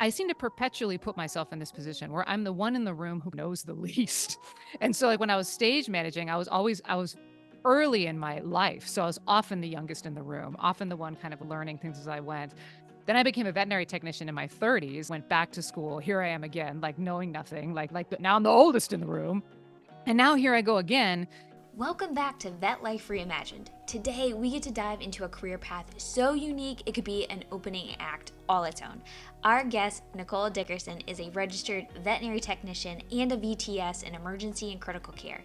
I seem to perpetually put myself in this position where I'm the one in the room who knows the least. And so like when I was stage managing, I was early in my life. So I was often the youngest in the room, often the one kind of learning things as I went. Then I became a veterinary technician in my 30s, went back to school. Here I am again, like knowing nothing, now I'm the oldest in the room. And now here I go again. Welcome back to Vet Life Reimagined. Today, we get to dive into a career path so unique it could be an opening act all its own. Our guest, Nicole Dickerson, is a registered veterinary technician and a VTS in emergency and critical care.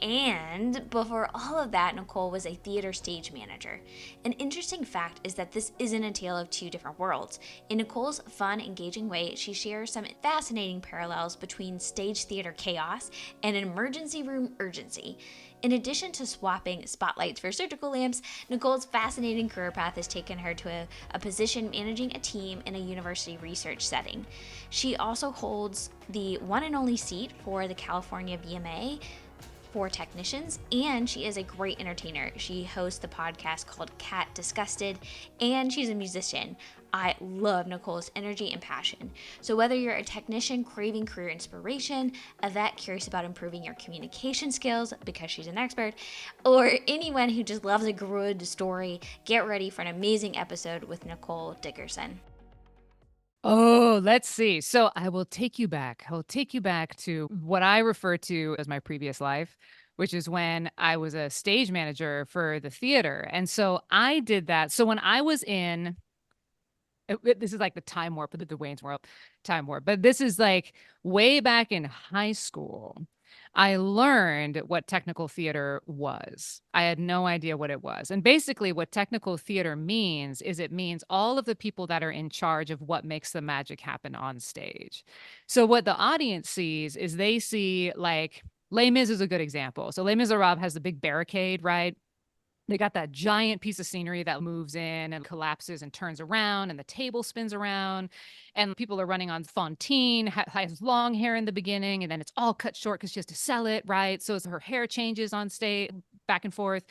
And before all of that, Nicole was a theater stage manager. An interesting fact is that this isn't a tale of two different worlds. In Nicole's fun, engaging way, she shares some fascinating parallels between stage theater chaos and an emergency room urgency. In addition to swapping spotlights for surgical lamps, Nicole's fascinating career path has taken her to a position managing a team in a university research setting. She also holds the one and only seat for the California VMA for technicians, and she is a great entertainer. She hosts the podcast called Cat Disgusted, and she's a musician. I love Nicole's energy and passion. So whether you're a technician craving career inspiration, a vet curious about improving your communication skills because she's an expert, or anyone who just loves a good story, get ready for an amazing episode with Nicole Dickerson. Oh, let's see. So I will take you back. I will take you back to what I refer to as my previous life, which is when I was a stage manager for the theater. And so I did that. So when I was in this is like the time warp, the Wayne's World time warp, but this is like way back in high school. I learned what technical theater was. I had no idea what it was. And basically, what technical theater means is it means all of the people that are in charge of what makes the magic happen on stage. So, what the audience sees is they see like Les Mis is a good example. So, Les Miserables has the big barricade, right? They got that giant piece of scenery that moves in and collapses and turns around, and the table spins around, and people are running on Fontaine, has long hair in the beginning, and then it's all cut short because she has to sell it, right? So her hair changes on stage back and forth.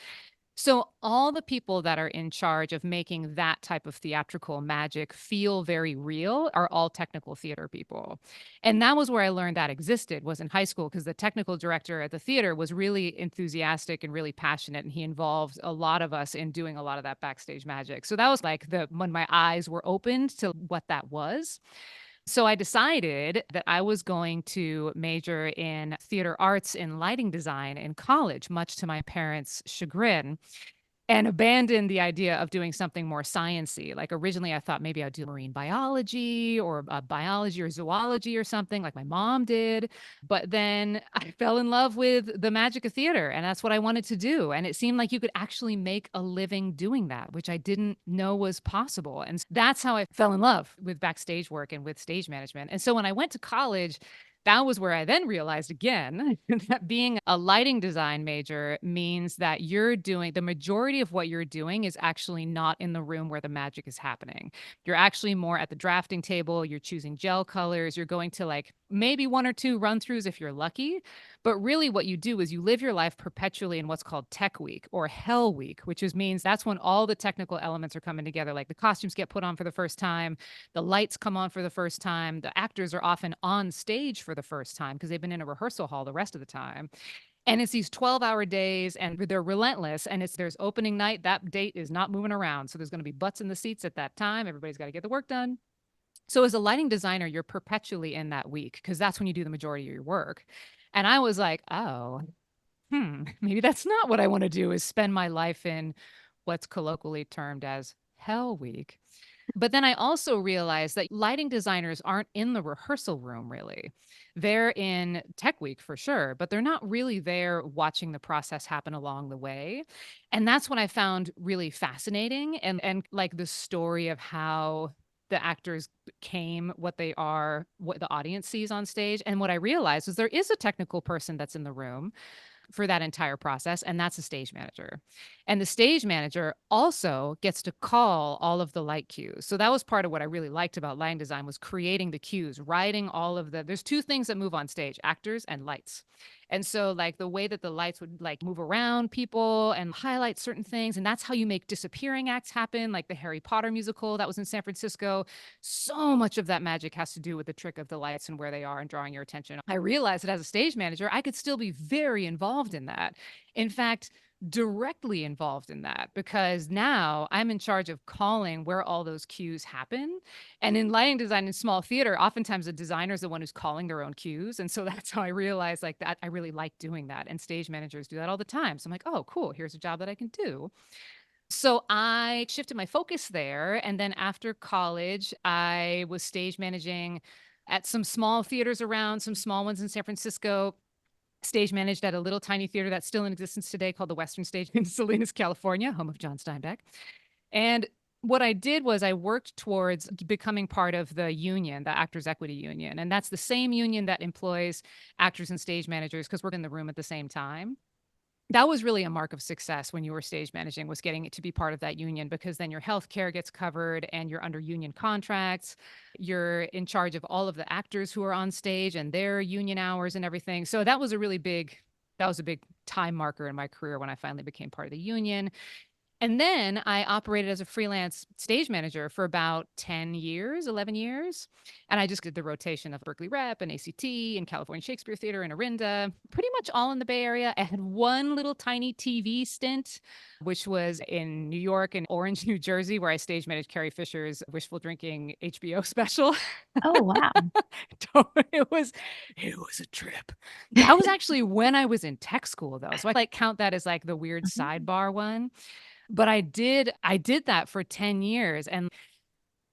So all the people that are in charge of making that type of theatrical magic feel very real are all technical theater people. And that was where I learned that existed, was in high school, because the technical director at the theater was really enthusiastic and really passionate, and he involved a lot of us in doing a lot of that backstage magic. So that was like the when my eyes were opened to what that was. So I decided that I was going to major in theater arts and lighting design in college, much to my parents' chagrin, and abandoned the idea of doing something more science-y. Like, originally, I thought maybe I'd do marine biology or biology or zoology or something like my mom did. But then I fell in love with the magic of theater, and that's what I wanted to do. And it seemed like you could actually make a living doing that, which I didn't know was possible. And that's how I fell in love with backstage work and with stage management. And so when I went to college, that was where I then realized again that being a lighting design major means that you're doing the majority of what you're doing is actually not in the room where the magic is happening. You're actually more at the drafting table, you're choosing gel colors, you're going to like maybe one or two run throughs if you're lucky. But really, what you do is you live your life perpetually in what's called Tech Week or Hell Week, which means that's when all the technical elements are coming together. Like the costumes get put on for the first time, the lights come on for the first time. The actors are often on stage for the first time because they've been in a rehearsal hall the rest of the time. And it's these 12-hour days and they're relentless. And there's opening night. That date is not moving around. So there's going to be butts in the seats at that time. Everybody's got to get the work done. So as a lighting designer, you're perpetually in that week because that's when you do the majority of your work. And I was like, oh, maybe that's not what I want to do, is spend my life in what's colloquially termed as Hell Week. But then I also realized that lighting designers aren't in the rehearsal room really. They're in Tech Week for sure, but they're not really there watching the process happen along the way. And that's what I found really fascinating, and like the story of how the actors became what they are, what the audience sees on stage. And what I realized is there is a technical person that's in the room for that entire process, and that's a stage manager. And the stage manager also gets to call all of the light cues. So that was part of what I really liked about lighting design, was creating the cues, writing all of the there's two things that move on stage, actors and lights. And so, like, the way that the lights would, like, move around people and highlight certain things, and that's how you make disappearing acts happen, like the Harry Potter musical that was in San Francisco. So much of that magic has to do with the trick of the lights and where they are and drawing your attention. I realized that as a stage manager, I could still be very involved in that. In fact, directly involved in that, because now I'm in charge of calling where all those cues happen. And in lighting design in small theater, oftentimes the designer is the one who's calling their own cues. And so that's how I realized, like, that I really like doing that. And stage managers do that all the time. So I'm like, oh, cool. Here's a job that I can do. So I shifted my focus there. And then after college, I was stage managing at some small theaters around, some small ones in San Francisco. Stage managed at a little tiny theater that's still in existence today called the Western Stage in Salinas, California, home of John Steinbeck. And what I did was I worked towards becoming part of the union, the Actors Equity Union. And that's the same union that employs actors and stage managers because we're in the room at the same time. That was really a mark of success when you were stage managing, was getting it to be part of that union, because then your health care gets covered and you're under union contracts. You're in charge of all of the actors who are on stage and their union hours and everything. So that was a big time marker in my career when I finally became part of the union. And then I operated as a freelance stage manager for about 10 years, 11 years. And I just did the rotation of Berkeley Rep and ACT and California Shakespeare Theater and Orinda, pretty much all in the Bay Area. I had one little tiny TV stint, which was in New York and Orange, New Jersey, where I stage managed Carrie Fisher's wishful drinking HBO special. Oh, wow. it was it was a trip. That was actually when I was in tech school though. So I like count that as like the weird Mhm. sidebar one. But I did that for 10 years and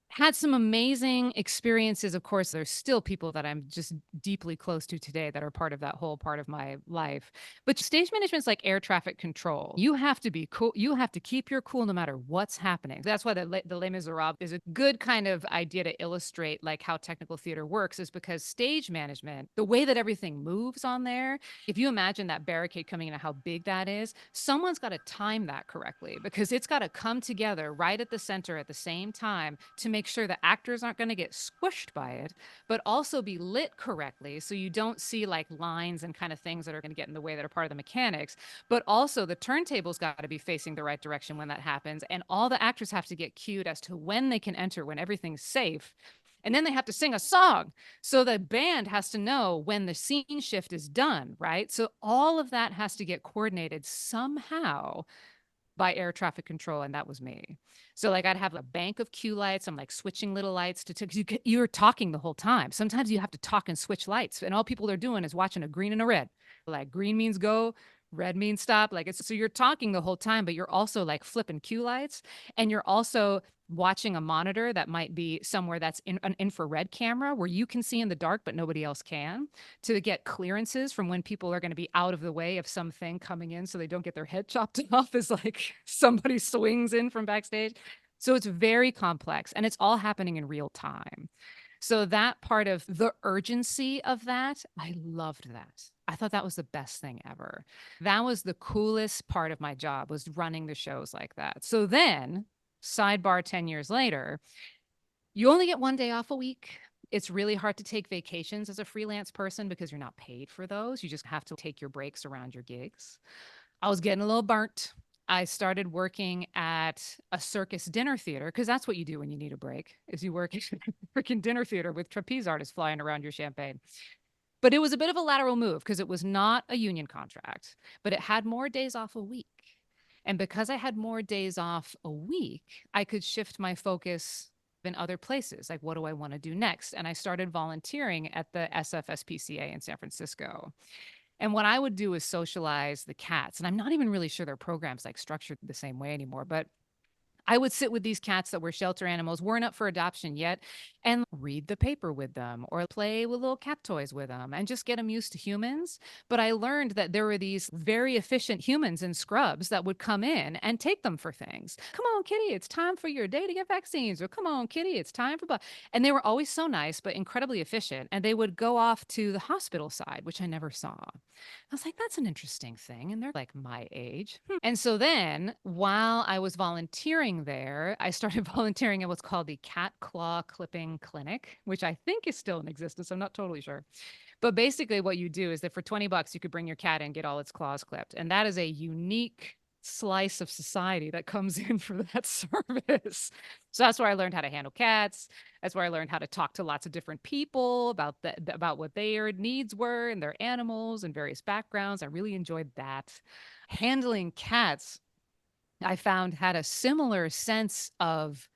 had some amazing experiences. Of course, there's still people that I'm just deeply close to today that are part of that whole part of my life. But stage management is like air traffic control. You have to be cool. You have to keep your cool no matter what's happening. That's why the Les Miserables is a good kind of idea to illustrate like how technical theater works, is because stage management, the way that everything moves on there, if you imagine that barricade coming in and how big that is, someone's got to time that correctly, because it's got to come together right at the center at the same time to make sure the actors aren't going to get squished by it, but also be lit correctly so you don't see like lines and kind of things that are going to get in the way that are part of the mechanics. But also the turntable's got to be facing the right direction when that happens. And all the actors have to get cued as to when they can enter, when everything's safe. And then they have to sing a song. So the band has to know when the scene shift is done, right? So all of that has to get coordinated somehow by air traffic control, and that was me. So like I'd have a bank of cue lights. I'm like switching little lights to you're talking the whole time. Sometimes you have to talk and switch lights, and all people are doing is watching a green and a red. Like green means go, red means stop. Like it's so you're talking the whole time, but you're also like flipping cue lights, and you're also watching a monitor that might be somewhere that's in an infrared camera where you can see in the dark but nobody else can, to get clearances from when people are going to be out of the way of something coming in so they don't get their head chopped off as like somebody swings in from backstage. So it's very complex and it's all happening in real time. So that part of the urgency of that, I loved that. I thought that was the best thing ever. That was the coolest part of my job, was running the shows like that. So then, sidebar 10 years later, you only get one day off a week. It's really hard to take vacations as a freelance person because you're not paid for those. You just have to take your breaks around your gigs. I was getting a little burnt. I started working at a circus dinner theater, because that's what you do when you need a break, is you work at a freaking dinner theater with trapeze artists flying around your champagne. But it was a bit of a lateral move because it was not a union contract, but it had more days off a week. And because I had more days off a week, I could shift my focus in other places. Like, what do I want to do next? And I started volunteering at the SFSPCA in San Francisco. And what I would do is socialize the cats. And I'm not even really sure their programs like structured the same way anymore, but I would sit with these cats that were shelter animals, weren't up for adoption yet, and read the paper with them or play with little cat toys with them and just get them used to humans. But I learned that there were these very efficient humans in scrubs that would come in and take them for things. Come on, kitty, it's time for your day to get vaccines. Or come on, kitty, it's time for. And they were always so nice, but incredibly efficient. And they would go off to the hospital side, which I never saw. I was like, that's an interesting thing. And they're like my age. And so then while I was volunteering working there, I started volunteering at what's called the Cat Claw Clipping Clinic, which I think is still in existence. I'm not totally sure. But basically, what you do is that for 20 bucks, you could bring your cat in, get all its claws clipped. And that is a unique slice of society that comes in for that service. So that's where I learned how to handle cats. That's where I learned how to talk to lots of different people about about what their needs were and their animals and various backgrounds. I really enjoyed that. Handling cats, I found, had a similar sense of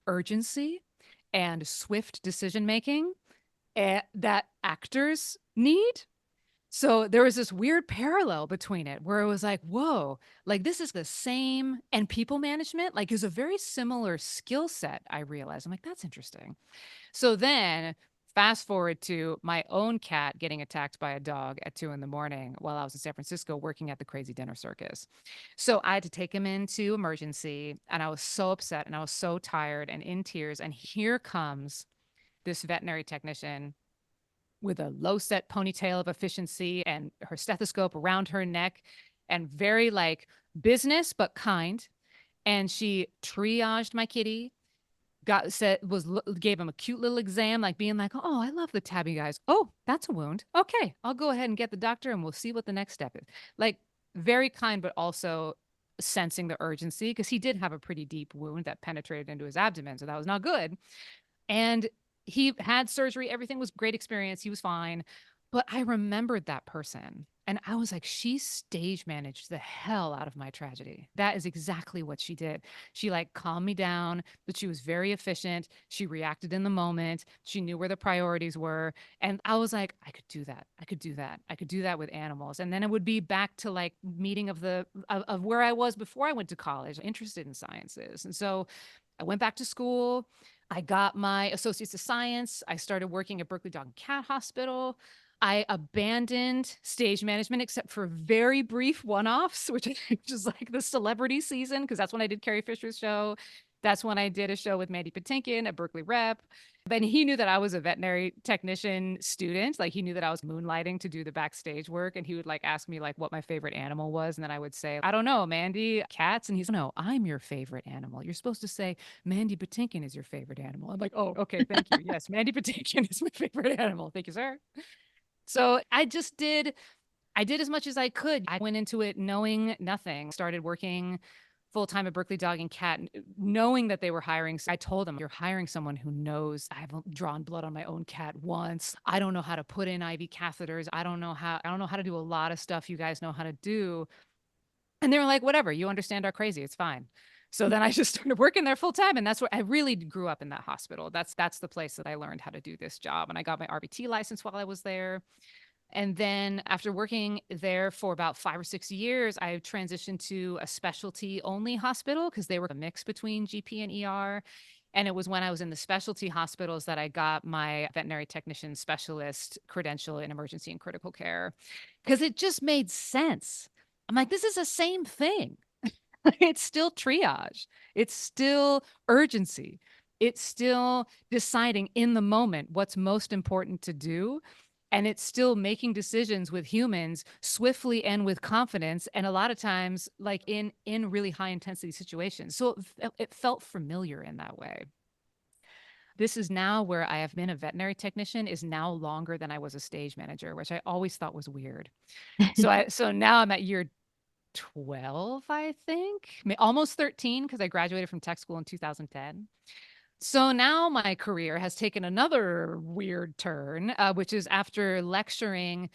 urgency and swift decision making that actors need. So there was this weird parallel between it where it was like, whoa, like this is the same, and people management like is a very similar skill set. I realized, I'm like, that's interesting. So then fast forward to my own cat getting attacked by a dog at 2 in the morning while I was in San Francisco working at the Crazy Dinner Circus. So I had to take him into emergency, and I was so upset and I was so tired and in tears. And here comes this veterinary technician with a low set ponytail of efficiency and her stethoscope around her neck, and very like business but kind. And she triaged my kitty, got said was gave him a cute little exam, like being like, "Oh, I love the tabby guys. Oh, that's a wound. Okay, I'll go ahead and get the doctor and we'll see what the next step is." Like very kind, but also sensing the urgency because he did have a pretty deep wound that penetrated into his abdomen, so that was not good. And he had surgery. Everything was great experience. He was fine. But I remembered that person. And I was like, she stage managed the hell out of my tragedy. That is exactly what she did. She like calmed me down, but she was very efficient. She reacted in the moment. She knew where the priorities were. And I was like, I could do that. I could do that. I could do that with animals. And then it would be back to like meeting of where I was before I went to college, interested in sciences. And so I went back to school. I got my associates of science. I started working at Berkeley Dog and Cat Hospital. I abandoned stage management except for very brief one-offs, which is like the celebrity season, because that's when I did Carrie Fisher's show. That's when I did a show with Mandy Patinkin at Berkeley Rep. Then he knew that I was a veterinary technician student. Like he knew that I was moonlighting to do the backstage work. And he would like ask me like what my favorite animal was. And then I would say, I don't know, Mandy, cats. And he's, no, I'm your favorite animal. You're supposed to say Mandy Patinkin is your favorite animal. I'm like, oh, okay, thank you. Yes, Mandy Patinkin is my favorite animal. Thank you, sir. So I did as much as I could. I went into it knowing nothing, started working full time at Berkeley Dog and Cat, knowing that they were hiring. I told them, you're hiring someone who knows. I haven't drawn blood on my own cat once. I don't know how to put in IV catheters. I don't know how to do a lot of stuff you guys know how to do. And they were like, whatever, you understand our crazy. It's fine. So then I just started working there full time. And that's where I really grew up in that hospital. That's the place that I learned how to do this job. And I got my RBT license while I was there. And then after working there for about 5 or 6 years, I transitioned to a specialty only hospital because they were a mix between GP and ER. And it was when I was in the specialty hospitals that I got my veterinary technician specialist credential in emergency and critical care because it just made sense. I'm like, this is the same thing. It's still triage, it's still urgency, it's still deciding in the moment what's most important to do. And it's still making decisions with humans swiftly and with confidence, and a lot of times like in really high intensity situations. So it felt familiar in that way. This is now where I have been a veterinary technician is now longer than I was a stage manager, which I always thought was weird. So now I'm at year 12, I think, almost 13, because I graduated from tech school in 2010. So now my career has taken another weird turn, which is after lecturing.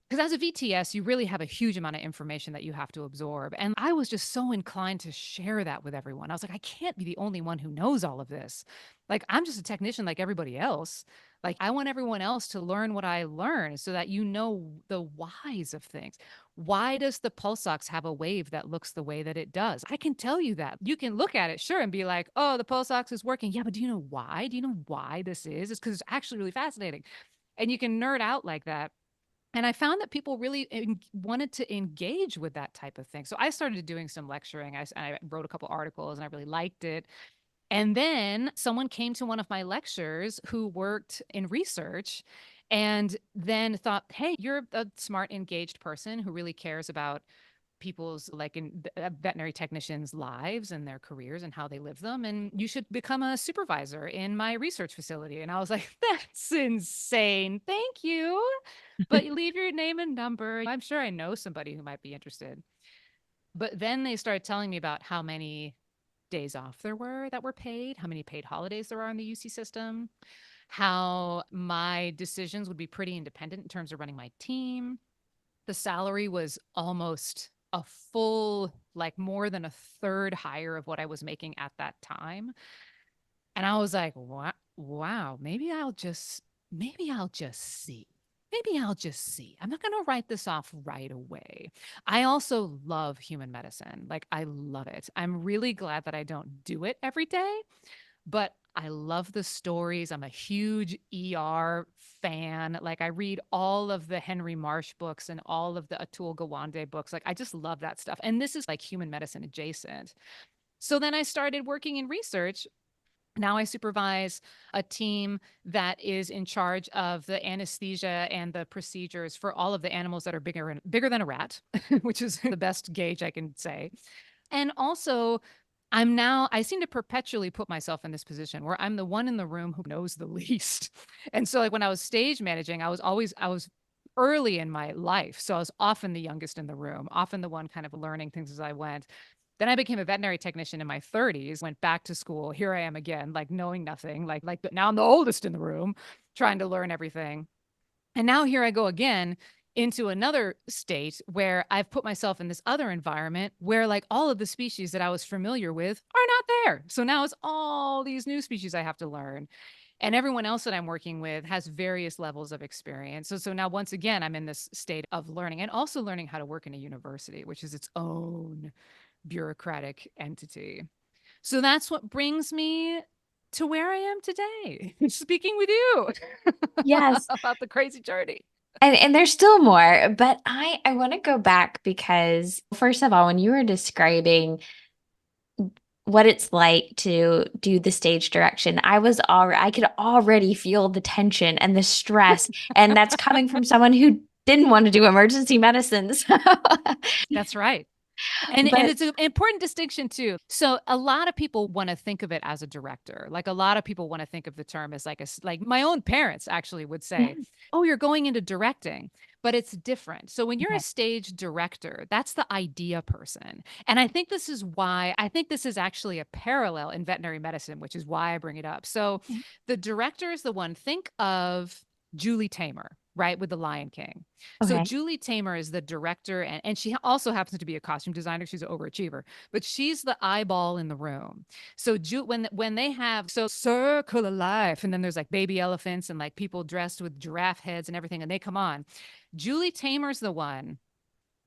Because as a VTS, you really have a huge amount of information that you have to absorb. And I was just so inclined to share that with everyone. I was like, I can't be the only one who knows all of this. Like, I'm just a technician like everybody else. Like, I want everyone else to learn what I learn so that you know the whys of things. Why does the pulse ox have a wave that looks the way that it does? I can tell you that. You can look at it, sure, and be like, oh, the pulse ox is working. Yeah, but do you know why? Do you know why this is? It's because it's actually really fascinating. And you can nerd out like that. And I found that people really wanted to engage with that type of thing. So I started doing some lecturing. I wrote a couple articles and I really liked it. And then someone came to one of my lectures who worked in research and then thought, hey, you're a smart, engaged person who really cares about people's like in veterinary technicians' lives and their careers and how they live them. And you should become a supervisor in my research facility. And I was like, that's insane. Thank you. But you leave your name and number. I'm sure I know somebody who might be interested. But then they started telling me about how many days off there were that were paid, how many paid holidays there are in the UC system, how my decisions would be pretty independent in terms of running my team. The salary was almost a full, like more than a third higher of what I was making at that time. And I was like, wow, maybe I'll just see. Maybe I'll just see. I'm not going to write this off right away. I also love human medicine. Like, I love it. I'm really glad that I don't do it every day, but I love the stories. I'm a huge ER fan. Like, I read all of the Henry Marsh books and all of the Atul Gawande books. Like, I just love that stuff. And this is like human medicine adjacent. So then I started working in research. Now I supervise a team that is in charge of the anesthesia and the procedures for all of the animals that are bigger than a rat, which is the best gauge I can say. And also, I seem to perpetually put myself in this position where I'm the one in the room who knows the least. And so, like, when I was stage managing, I was early in my life. So I was often the youngest in the room, often the one kind of learning things as I went. Then I became a veterinary technician in my 30s, went back to school. Here I am again, like knowing nothing, now I'm the oldest in the room, trying to learn everything. And now here I go again into another state where I've put myself in this other environment where like all of the species that I was familiar with are not there. So now it's all these new species I have to learn. And everyone else that I'm working with has various levels of experience. So now once again, I'm in this state of learning and also learning how to work in a university, which is its own bureaucratic entity. So that's what brings me to where I am today, speaking with you Yes. about the crazy journey. And there's still more, but I want to go back because first of all, when you were describing what it's like to do the stage direction, I could already feel the tension and the stress, and that's coming from someone who didn't want to do emergency medicine. So, That's right. And but it's an important distinction too. So a lot of people want to think of it as a director. Like a lot of people want to think of the term as like my own parents actually would say, Mhm. "Oh, you're going into directing." But it's different. So when you're a Okay. stage director, that's the idea person. And I think this is actually a parallel in veterinary medicine, which is why I bring it up. So Okay. the director is the one. Think of Julie Taymor, right, with the Lion King. So Okay. Julie Taymor is the director, and she also happens to be a costume designer. She's an overachiever, but she's the eyeball in the room. So when they have so circle of life, and then there's like baby elephants and like people dressed with giraffe heads and everything, and they come on. Julie Taymor's the one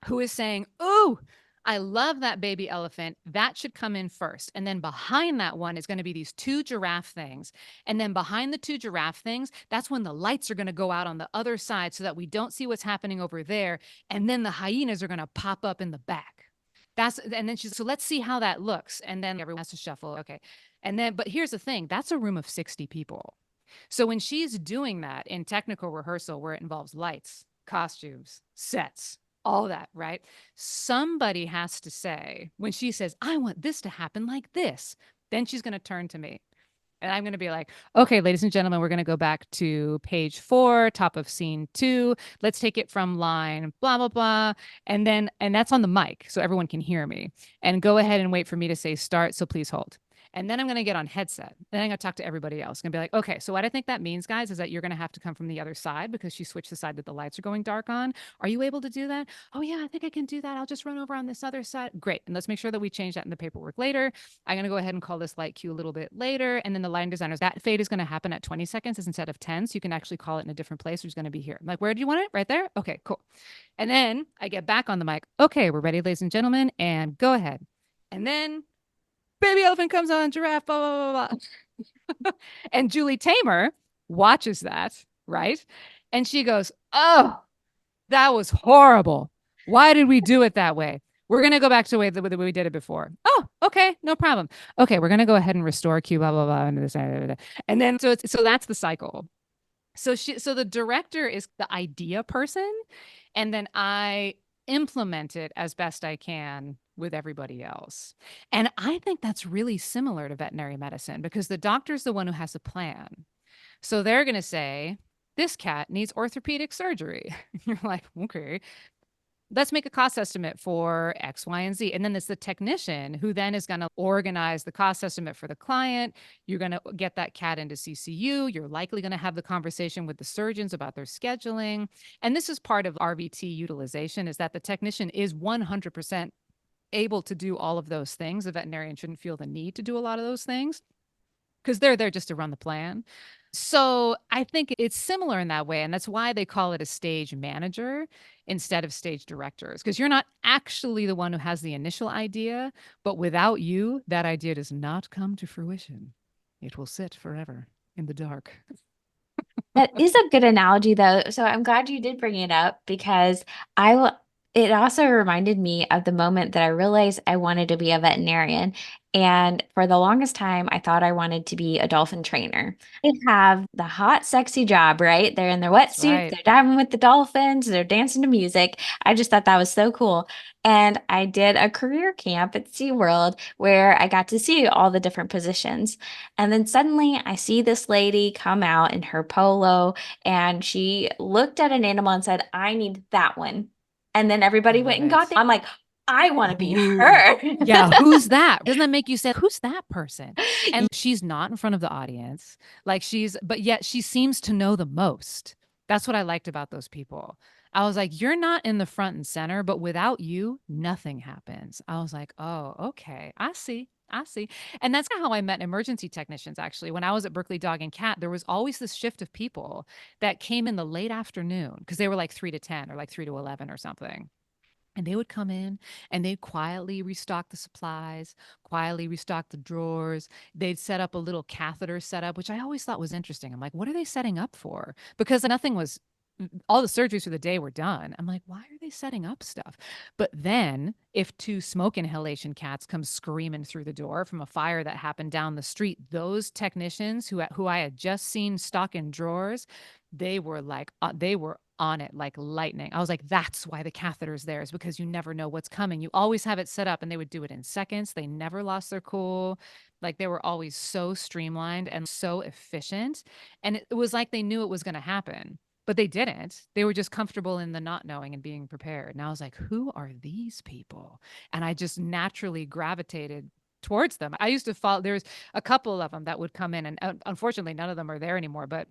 who is saying, "Ooh, I love that baby elephant. That should come in first." And then behind that one is going to be these two giraffe things. And then behind the two giraffe things, that's when the lights are going to go out on the other side so that we don't see what's happening over there. And then the hyenas are going to pop up in the back. And then she's, so let's see how that looks. And then everyone has to shuffle. Okay. But here's the thing, that's a room of 60 people. So when she's doing that in technical rehearsal where it involves lights, costumes, sets, all that, right? Somebody has to say, when she says, "I want this to happen like this," then she's going to turn to me. And I'm going to be like, "Okay, ladies and gentlemen, we're going to go back to page 4, top of scene 2. Let's take it from line blah, blah, blah." And that's on the mic so everyone can hear me. And go ahead and wait for me to say start. So please hold. And then I'm going to get on headset. Then I'm going to talk to everybody else. I'm going to be like, "Okay, so what I think that means, guys, is that you're going to have to come from the other side because she switched the side that the lights are going dark on. Are you able to do that? Oh, yeah, I think I can do that. I'll just run over on this other side. Great. And let's make sure that we change that in the paperwork later. I'm going to go ahead and call this light cue a little bit later. And then the line designers, that fade is going to happen at 20 seconds instead of 10. So you can actually call it in a different place, which is going to be here." I'm like, "Where do you want it? Right there? Okay, cool." And then I get back on the mic. "Okay, we're ready, ladies and gentlemen, and go ahead." And then baby elephant comes on, giraffe, blah, blah, blah, blah. And Julie Taymor watches that, right? And she goes, "Oh, that was horrible. Why did we do it that way? We're going to go back to the way we did it before." "Oh, okay, no problem. Okay, we're going to go ahead and restore Q, blah, blah, blah. And then, so that's the cycle. So the director is the idea person. And then implement it as best I can with everybody else. And I think that's really similar to veterinary medicine because the doctor's the one who has a plan. So they're going to say, this cat needs orthopedic surgery. You're like, okay, let's make a cost estimate for X, Y, and Z. And then it's the technician who then is going to organize the cost estimate for the client. You're going to get that cat into CCU. You're likely going to have the conversation with the surgeons about their scheduling. And this is part of RVT utilization, is that the technician is 100% able to do all of those things. The veterinarian shouldn't feel the need to do a lot of those things because they're there just to run the plan. So I think it's similar in that way. And that's why they call it a stage manager instead of stage directors, because you're not actually the one who has the initial idea, but without you, that idea does not come to fruition. It will sit forever in the dark. That is a good analogy, though. So I'm glad you did bring it up because I will. It also reminded me of the moment that I realized I wanted to be a veterinarian. And for the longest time, I thought I wanted to be a dolphin trainer. They have the hot, sexy job, right? They're in their That's wetsuits, right. they're diving with the dolphins, they're dancing to music. I just thought that was so cool. And I did a career camp at SeaWorld where I got to see all the different positions. And then suddenly I see this lady come out in her polo and she looked at an animal and said, I need that one. And then I everybody went love and got it. them. I'm like, I want to be Ooh. her. Yeah, who's that? Doesn't that make you say, who's that person? And she's not in front of the audience. But yet she seems to know the most. That's what I liked about those people. I was like, you're not in the front and center, but without you, nothing happens. I was like, oh, okay. I see. I see. And that's kind of how I met emergency technicians, actually. When I was at Berkeley Dog and Cat, there was always this shift of people that came in the late afternoon because they were like 3 to 10 or like 3 to 11 or something. And they would come in and they'd quietly restock the supplies, quietly restock the drawers. They'd set up a little catheter setup, which I always thought was interesting. I'm like, what are they setting up for? Because nothing was, all the surgeries for the day were done. I'm like, why are they setting up stuff? But then if two smoke inhalation cats come screaming through the door from a fire that happened down the street, those technicians who I had just seen stocking drawers, they were on it like lightning. I was like, that's why the catheter's there, is because you never know what's coming. You always have it set up, and they would do it in seconds. They never lost their cool. Like, they were always so streamlined and so efficient. And it was like they knew it was going to happen, but they didn't. They were just comfortable in the not knowing and being prepared. And I was like, who are these people? And I just naturally gravitated towards them. I used to follow, there's a couple of them that would come in, and unfortunately, none of them are there anymore, but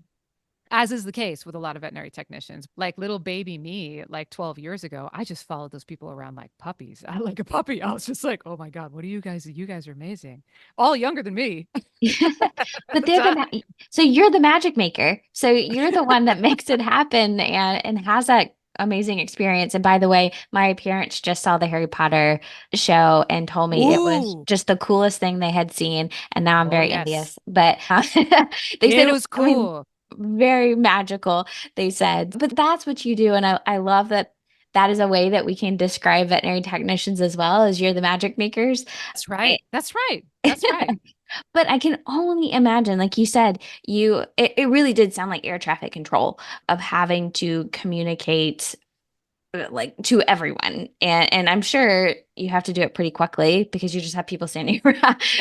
as is the case with a lot of veterinary technicians, like little baby me, like 12 years ago, I just followed those people around like puppies. I like a puppy. I was just like, oh my God, what are you guys? You guys are amazing. All younger than me at But the they're the time. so you're the magic maker. So you're the one that makes it happen and has that amazing experience. And by the way, my parents just saw the Harry Potter show and told me it was Ooh. just the coolest thing they had seen. And now I'm Oh, very yes. envious. But they said It it was I mean, cool. very magical, they said. But that's what you do. And I love that that is a way that we can describe veterinary technicians as well as you're the magic makers. That's right. That's right. That's right. But I can only imagine, like you said, it really did sound like air traffic control of having to communicate like to everyone. And I'm sure you have to do it pretty quickly because you just have people standing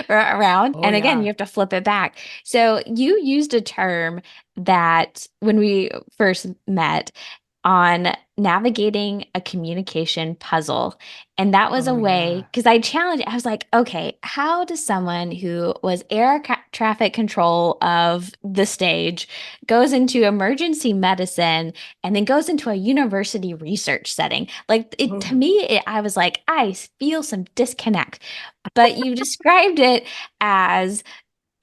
around. Oh, And again, you yeah. have to flip it back. So you used a term that when we first met on navigating a communication puzzle. And that was a Oh, way yeah. because I challenged, I was like, okay, how does someone who was traffic control of the stage goes into emergency medicine and then goes into a university research setting? Like it to Oh, me, I was like, I feel some disconnect. But you described it as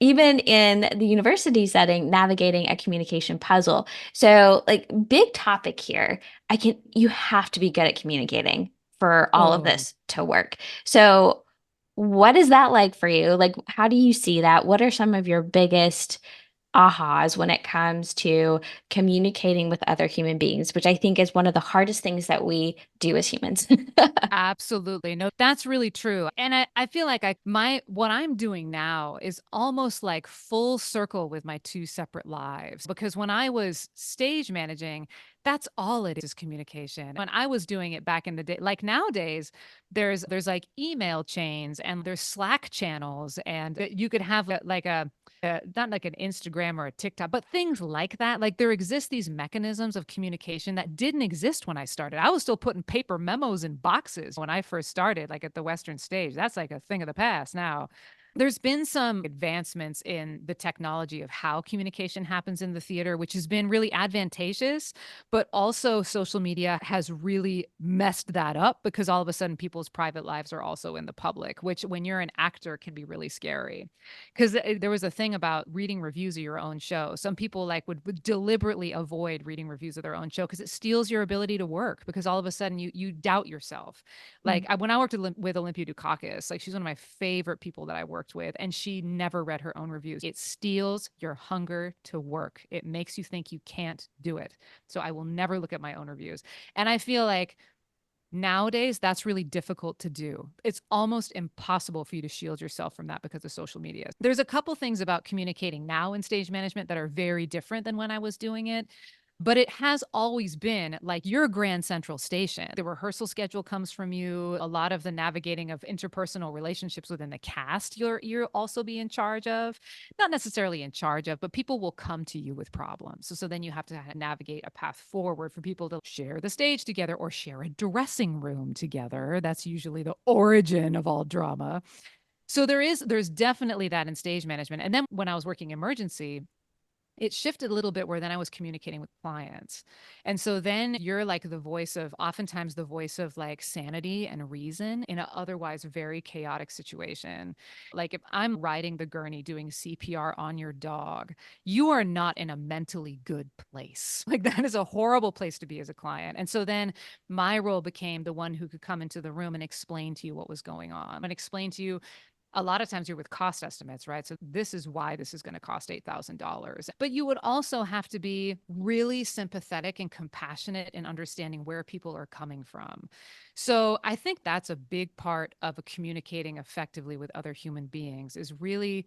even in the university setting, navigating a communication puzzle. So, like, big topic here. You have to be good at communicating for all of oh. this to work. So, what is that like for you? Like, how do you see that? What are some of your biggest ahas when it comes to communicating with other human beings, which I think is one of the hardest things that we do as humans. Absolutely. No, that's really true. And I feel like what I'm doing now is almost like full circle with my two separate lives. Because when I was stage managing, that's all it is communication. When I was doing it back in the day, like nowadays, there's like email chains and there's Slack channels, and you could have like a not like an Instagram or a TikTok, but things like that. Like there exist these mechanisms of communication that didn't exist when I started. I was still putting paper memos in boxes when I first started, like at the Western stage. That's like a thing of the past now. There's been some advancements in the technology of how communication happens in the theater, which has been really advantageous, but also social media has really messed that up because all of a sudden people's private lives are also in the public, which when you're an actor can be really scary. Because there was a thing about reading reviews of your own show. Some people like would deliberately avoid reading reviews of their own show because it steals your ability to work because all of a sudden you doubt yourself. Like when I worked with Olympia Dukakis, like she's one of my favorite people that I worked with, and she never read her own reviews. It steals your hunger to work. It makes you think you can't do it. So I will never look at my own reviews. And I feel like nowadays, that's really difficult to do. It's almost impossible for you to shield yourself from that because of social media. There's a couple things about communicating now in stage management that are very different than when I was doing it. But it has always been like your grand central station. The rehearsal schedule comes from you. A lot of the navigating of interpersonal relationships within the cast, you're also be in charge of. Not necessarily in charge of, but people will come to you with problems. So then you have to navigate a path forward for people to share the stage together or share a dressing room together. That's usually the origin of all drama. So there's definitely that in stage management. And then when I was working emergency, it shifted a little bit where then I was communicating with clients. And so then you're like oftentimes the voice of like sanity and reason in an otherwise very chaotic situation. Like if I'm riding the gurney doing CPR on your dog, you are not in a mentally good place. Like that is a horrible place to be as a client. And so then my role became the one who could come into the room and explain to you what was going on and explain to you a lot of times you're with cost estimates, right? So this is why this is going to cost $8,000. But you would also have to be really sympathetic and compassionate in understanding where people are coming from. So I think that's a big part of communicating effectively with other human beings is really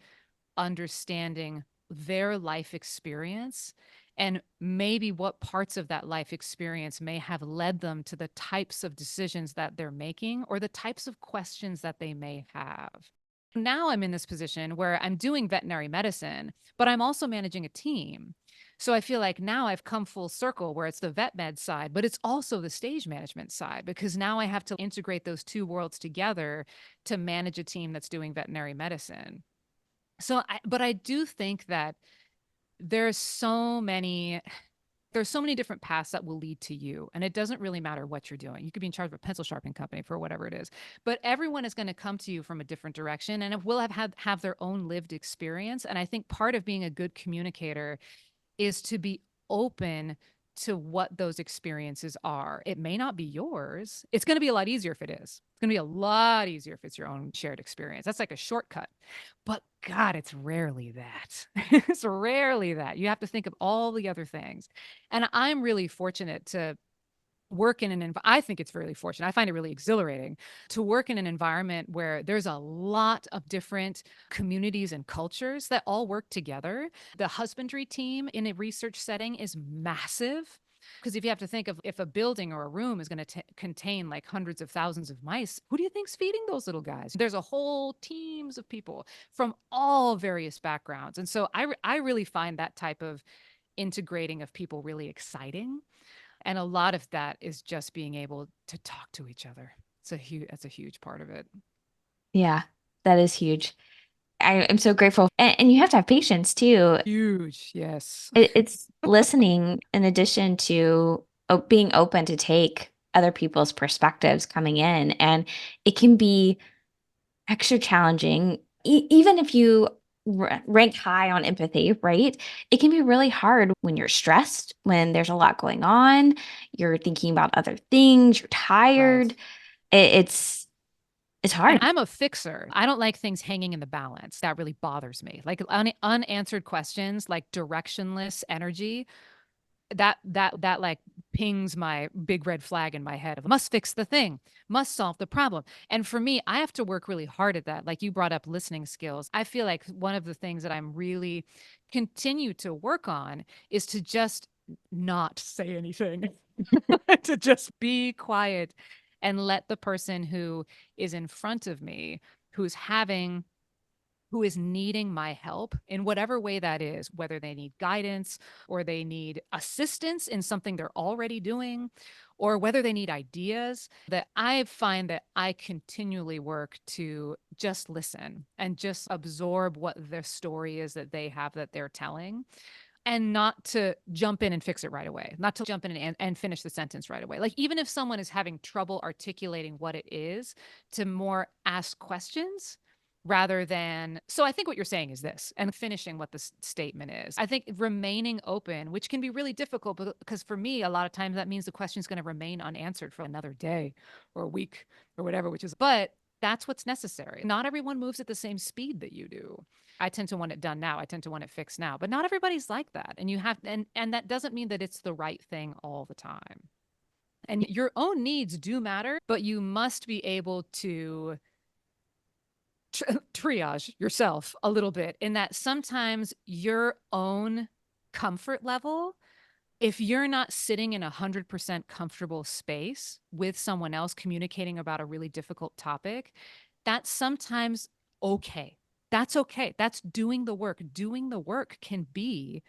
understanding their life experience and maybe what parts of that life experience may have led them to the types of decisions that they're making or the types of questions that they may have. Now I'm in this position where I'm doing veterinary medicine, but I'm also managing a team. So I feel like now I've come full circle where it's the vet med side, but it's also the stage management side because now I have to integrate those two worlds together to manage a team that's doing veterinary medicine. But I do think that there's so many there's so many different paths that will lead to you. And it doesn't really matter what you're doing. You could be in charge of a pencil sharpening company for whatever it is. But everyone is going to come to you from a different direction and it will have their own lived experience. And I think part of being a good communicator is to be open to what those experiences are. It may not be yours. It's going to be a lot easier if it is. It's going to be a lot easier if it's your own shared experience. That's like a shortcut. But God, it's rarely that. It's rarely that. You have to think of all the other things. And I'm really fortunate to work in I think it's really fortunate. I find it really exhilarating to work in an environment where there's a lot of different communities and cultures that all work together. The husbandry team in a research setting is massive. Because if you have to think of if a building or a room is going to contain like hundreds of thousands of mice, who do you think's feeding those little guys? There's a whole teams of people from all various backgrounds. And so I really find that type of integrating of people really exciting. And a lot of that is just being able to talk to each other. That's a huge part of it. Yeah, that is huge. I am so grateful. And you have to have patience too. Huge, yes. It's listening in addition to being open to take other people's perspectives coming in. And it can be extra challenging, even if you rank high on empathy, right? It can be really hard when you're stressed, when there's a lot going on, you're thinking about other things, you're Right. tired. It's It's And hard. I'm a fixer. I don't like things hanging in the balance. That really bothers me. Like unanswered questions, like directionless energy, that like pings my big red flag in my head of must fix the thing, must solve the problem. And for me, I have to work really hard at that. Like you brought up listening skills. I feel like one of the things that I'm really continue to work on is to just not say anything, to just be quiet and let the person who is in front of me, who's having who is needing my help in whatever way that is, whether they need guidance or they need assistance in something they're already doing, or whether they need ideas, that I find that I continually work to just listen and just absorb what the story is that they have that they're telling, and not to jump in and fix it right away, not to jump in and finish the sentence right away. Like, even if someone is having trouble articulating what it is, to more ask questions rather than. So, I think what you're saying is this, and finishing what the statement is. I think remaining open, which can be really difficult because for me, a lot of times that means the question is going to remain unanswered for another day or a week or whatever, but that's what's necessary. Not everyone moves at the same speed that you do. I tend to want it done now. I tend to want it fixed now. But not everybody's like that. And you have and that doesn't mean that it's the right thing all the time. And your own needs do matter, but you must be able to triage yourself a little bit in that sometimes your own comfort level, if you're not sitting in 100% comfortable space with someone else communicating about a really difficult topic, that's sometimes okay. That's okay. That's doing the work. Doing the work can be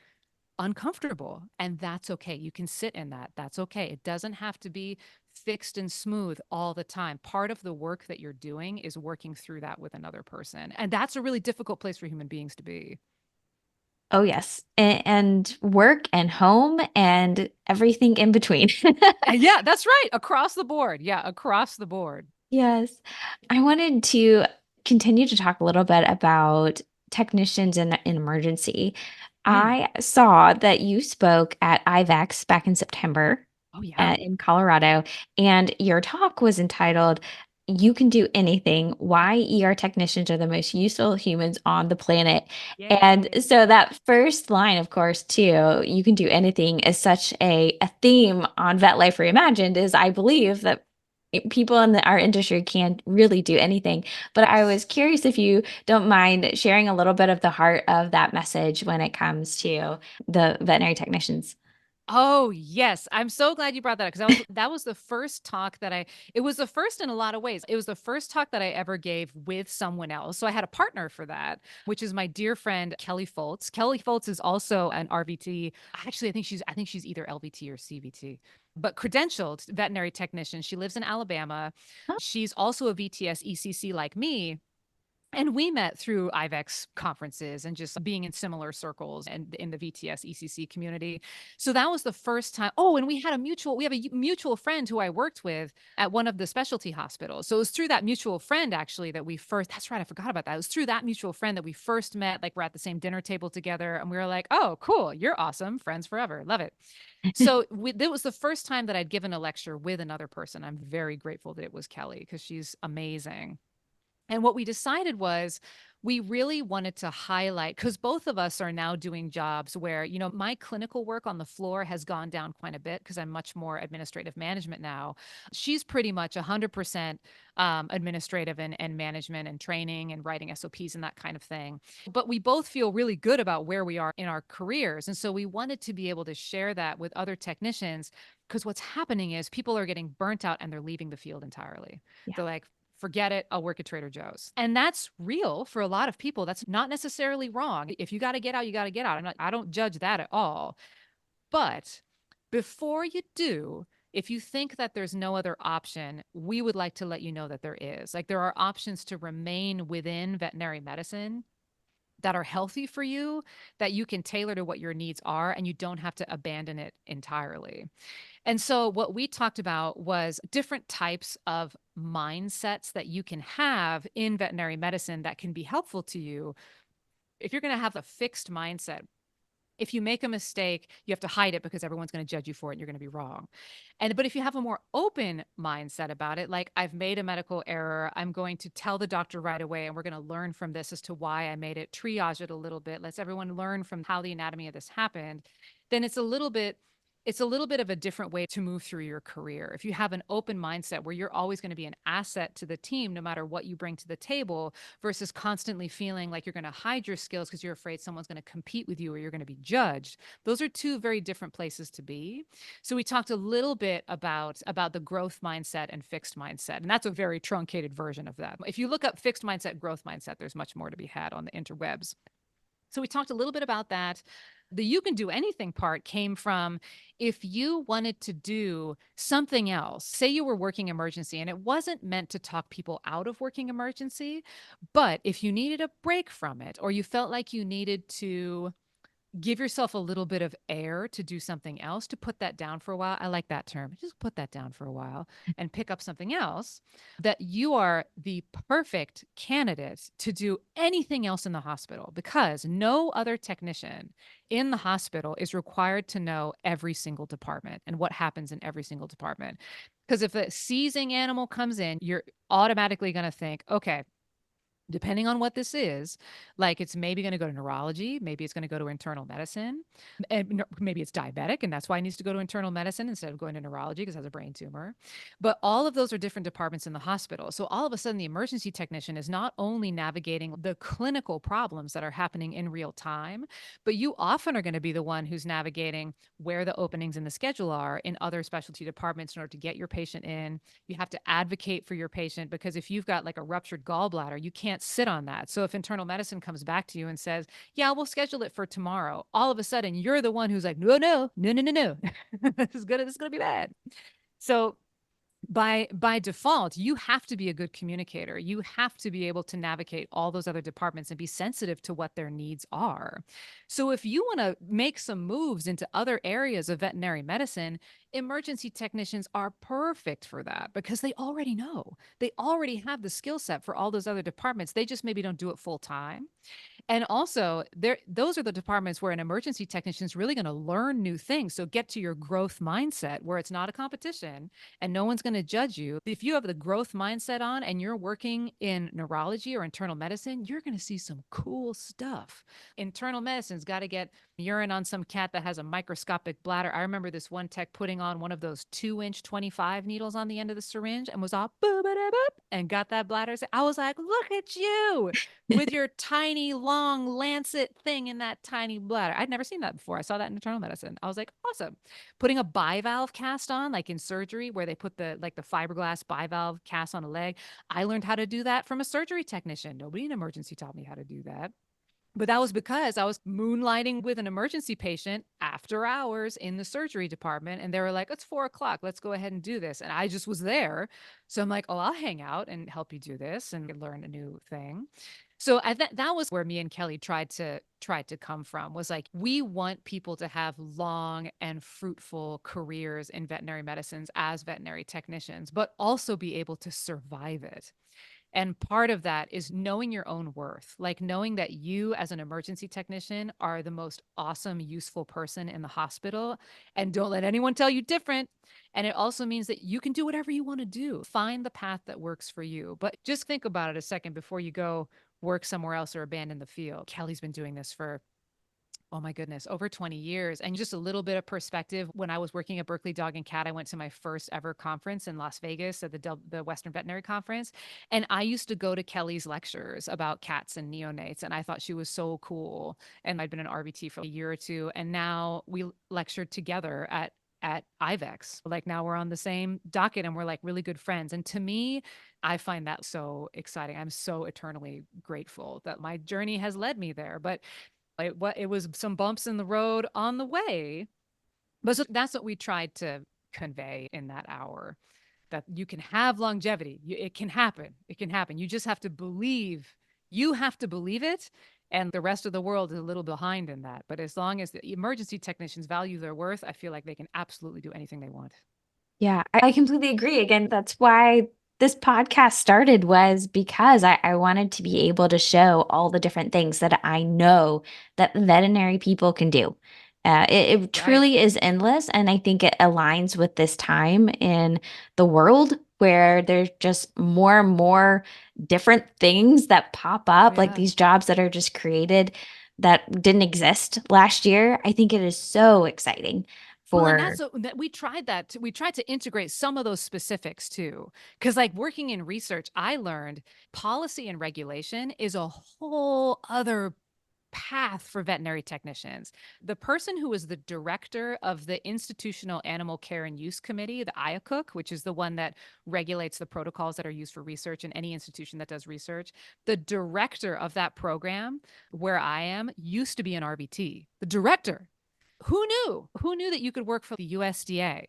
uncomfortable, and that's okay. You can sit in that. That's okay. It doesn't have to be fixed and smooth all the time. Part of the work that you're doing is working through that with another person. And that's a really difficult place for human beings to be. Oh, yes. And work and home and everything in between. And yeah, that's right. Across the board. Yeah, across the board. Yes. I wanted to continue to talk a little bit about technicians in emergency. Mm. I saw that you spoke at IVEX back in September Oh, yeah. in Colorado, and your talk was entitled "You Can Do Anything: Why ER Technicians Are the Most Useful Humans on the Planet." And Yay. so that first line, of course, too, "You can do anything" is such a theme on Vet Life Reimagined, is I believe that people in our industry can't really do anything. But I was curious if you don't mind sharing a little bit of the heart of that message when it comes to the veterinary technicians. Oh, yes. I'm so glad you brought that up because that was the first talk that it was the first in a lot of ways. It was the first talk that I ever gave with someone else. So I had a partner for that, which is my dear friend Kelly Foltz. Kelly Foltz is also an RVT. Actually, I think she's either LVT or CVT, but credentialed veterinary technician. She lives in Alabama. She's also a VTS ECC like me. And we met through IVEX conferences and just being in similar circles and in the VTS ECC community. So that was the first time. Oh, and we have a mutual friend who I worked with at one of the specialty hospitals. So it was through that mutual friend actually that we first, that's right, I forgot about that. It was through that mutual friend that we first met. Like we're at the same dinner table together and we were like, oh, cool, you're awesome. Friends forever. Love it. So that was the first time that I'd given a lecture with another person. I'm very grateful that it was Kelly because she's amazing. And what we decided was we really wanted to highlight because both of us are now doing jobs where, my clinical work on the floor has gone down quite a bit because I'm much more administrative management now. She's pretty much 100% administrative and management and training and writing SOPs and that kind of thing. But we both feel really good about where we are in our careers. And so we wanted to be able to share that with other technicians because what's happening is people are getting burnt out and they're leaving the field entirely. Yeah. They're like, forget it, I'll work at Trader Joe's. And that's real for a lot of people. That's not necessarily wrong. If you got to get out, you got to get out. I don't judge that at all. But before you do, if you think that there's no other option, we would like to let you know that there is. Like there are options to remain within veterinary medicine that are healthy for you, that you can tailor to what your needs are, and you don't have to abandon it entirely. And so, what we talked about was different types of mindsets that you can have in veterinary medicine that can be helpful to you. If you're going to have a fixed mindset, If you make a mistake, you have to hide it because everyone's going to judge you for it and you're going to be wrong. But if you have a more open mindset about it, like I've made a medical error, I'm going to tell the doctor right away and we're going to learn from this as to why I made it, triage it a little bit. Let's everyone learn from how the anatomy of this happened. Then it's a little bit of a different way to move through your career. If you have an open mindset where you're always going to be an asset to the team, no matter what you bring to the table, versus constantly feeling like you're going to hide your skills because you're afraid someone's going to compete with you or you're going to be judged. Those are two very different places to be. So we talked a little bit about the growth mindset and fixed mindset, and that's a very truncated version of that. If you look up fixed mindset, growth mindset, there's much more to be had on the interwebs. So we talked a little bit about that. The you can do anything part came from if you wanted to do something else, say you were working emergency and it wasn't meant to talk people out of working emergency, but if you needed a break from it or you felt like you needed to give yourself a little bit of air to do something else, to put that down for a while. I like that term. Just put that down for a while and pick up something else, that you are the perfect candidate to do anything else in the hospital because no other technician in the hospital is required to know every single department and what happens in every single department. Because if a seizing animal comes in, you're automatically going to think, okay, depending on what this is, like it's maybe going to go to neurology, maybe it's going to go to internal medicine, and maybe it's diabetic, and that's why it needs to go to internal medicine instead of going to neurology because it has a brain tumor. But all of those are different departments in the hospital. So all of a sudden, the emergency technician is not only navigating the clinical problems that are happening in real time, but you often are going to be the one who's navigating where the openings in the schedule are in other specialty departments in order to get your patient in. You have to advocate for your patient because if you've got like a ruptured gallbladder, you can't sit on that. So if internal medicine comes back to you and says, "Yeah, we'll schedule it for tomorrow," all of a sudden you're the one who's like, "No, no, no, no, no, no, this is gonna be bad." So by default, you have to be a good communicator. You have to be able to navigate all those other departments and be sensitive to what their needs are. So if you want to make some moves into other areas of veterinary medicine, emergency technicians are perfect for that because they already know. They already have the skill set for all those other departments. They just maybe don't do it full time. And also, those are the departments where an emergency technician is really going to learn new things. So get to your growth mindset where it's not a competition and no one's going to judge you. If you have the growth mindset on and you're working in neurology or internal medicine, you're going to see some cool stuff. Internal medicine's got to get urine on some cat that has a microscopic bladder. I remember this one tech putting on one of those 2-inch 25 needles on the end of the syringe and was all boop, boop, boop, and got that bladder. I was like, look at you with your tiny, long lancet thing in that tiny bladder. I'd never seen that before. I saw that in internal medicine. I was like, awesome. Putting a bivalve cast on, like in surgery, where they put the fiberglass bivalve cast on a leg. I learned how to do that from a surgery technician. Nobody in emergency taught me how to do that. But that was because I was moonlighting with an emergency patient after hours in the surgery department. And they were like, it's 4 o'clock. Let's go ahead and do this. And I just was there. So I'm like, oh, I'll hang out and help you do this and learn a new thing. So that was where me and Kelly tried to come from, was like, we want people to have long and fruitful careers in veterinary medicines as veterinary technicians, but also be able to survive it. And part of that is knowing your own worth, like knowing that you, as an emergency technician, are the most awesome, useful person in the hospital. And don't let anyone tell you different. And it also means that you can do whatever you want to do. Find the path that works for you. But just think about it a second before you go work somewhere else or abandon the field. Kelly's been doing this for, oh my goodness, over 20 years. And just a little bit of perspective, when I was working at Berkeley Dog and Cat, I went to my first ever conference in Las Vegas at the Western Veterinary Conference. And I used to go to Kelly's lectures about cats and neonates. And I thought she was so cool. And I'd been an RVT for a year or two. And now we lectured together at IVEX. Like now we're on the same docket and we're like really good friends. And to me, I find that so exciting. I'm so eternally grateful that my journey has led me there. But it was some bumps in the road on the way. But so that's what we tried to convey in that hour, that you can have longevity. It can happen. It can happen. You just have to believe. You have to believe it. And the rest of the world is a little behind in that. But as long as the emergency technicians value their worth, I feel like they can absolutely do anything they want. Yeah, I completely agree. Again, that's why this podcast started was because I wanted to be able to show all the different things that I know that veterinary people can do. It Right. truly is endless. And I think it aligns with this time in the world where there's just more and more different things that pop Oh, up, like yeah. these jobs that are just created that didn't exist last year. I think it is so exciting Well, and for, we tried that. We tried to integrate some of those specifics too. Because, like, working in research, I learned policy and regulation is a whole other path for veterinary technicians. The person who is the director of the Institutional Animal Care and Use Committee, the IACUC, which is the one that regulates the protocols that are used for research in any institution that does research, the director of that program, where I am, used to be an RVT. The director. Who knew? Who knew that you could work for the USDA?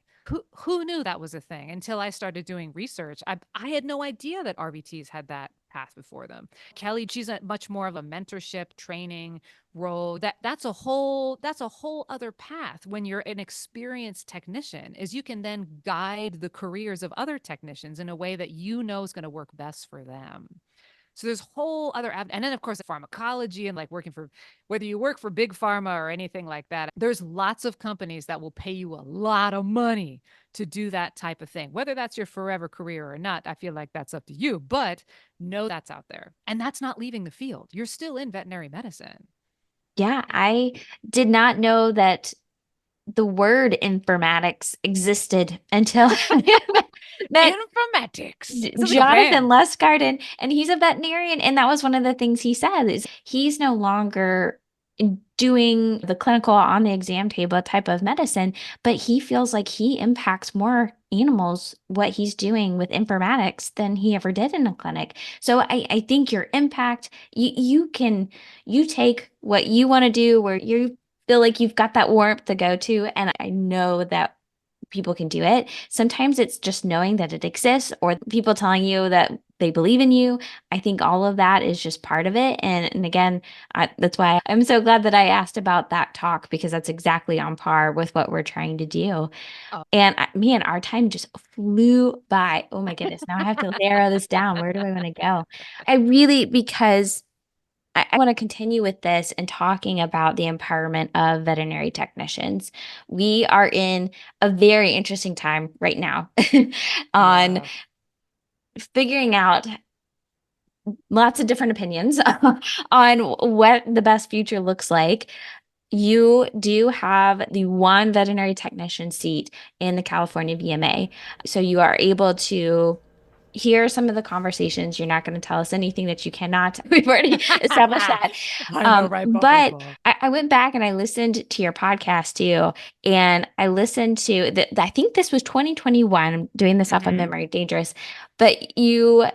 Who knew that was a thing until I started doing research? I had no idea that RVTs had that path before them. Kelly, she's a much more of a mentorship training role. That's a whole other path when you're an experienced technician, is you can then guide the careers of other technicians in a way that you know is going to work best for them. So there's whole other and then of course pharmacology and like working for, whether you work for big pharma or anything like that, there's lots of companies that will pay you a lot of money to do that type of thing. Whether that's your forever career or not, I feel like that's up to you, but know that's out there. And that's not leaving the field. You're still in veterinary medicine. yeah, I did not know that the word informatics existed until met Informatics. It sounds like a Jonathan band. Lustgard, and he's a veterinarian, and that was one of the things he said is he's no longer doing the clinical on the exam table type of medicine, but he feels like he impacts more animals what he's doing with informatics than he ever did in a clinic. So I think your impact, you take what you want to do where you feel like you've got that warmth to go to, and I know that people can do it. Sometimes it's just knowing that it exists or people telling you that they believe in you. I think all of that is just part of it. And again, that's why I'm so glad that I asked about that talk because that's exactly on par with what we're trying to do. Oh. And man, our time just flew by. Oh my goodness. Now I have to narrow this down. Where do I want to go? I really, because I want to continue with this and talking about the empowerment of veterinary technicians. We are in a very interesting time right now on Yeah. figuring out lots of different opinions on what the best future looks like. You do have the one veterinary technician seat in the California VMA. So you are able to hear some of the conversations. You're not going to tell us anything that you cannot. We've already established that. I know, right? Bubble But ball. I went back and I listened to your podcast too. And I listened to I think this was 2021. I'm doing this off of Hmm. memory, dangerous. But you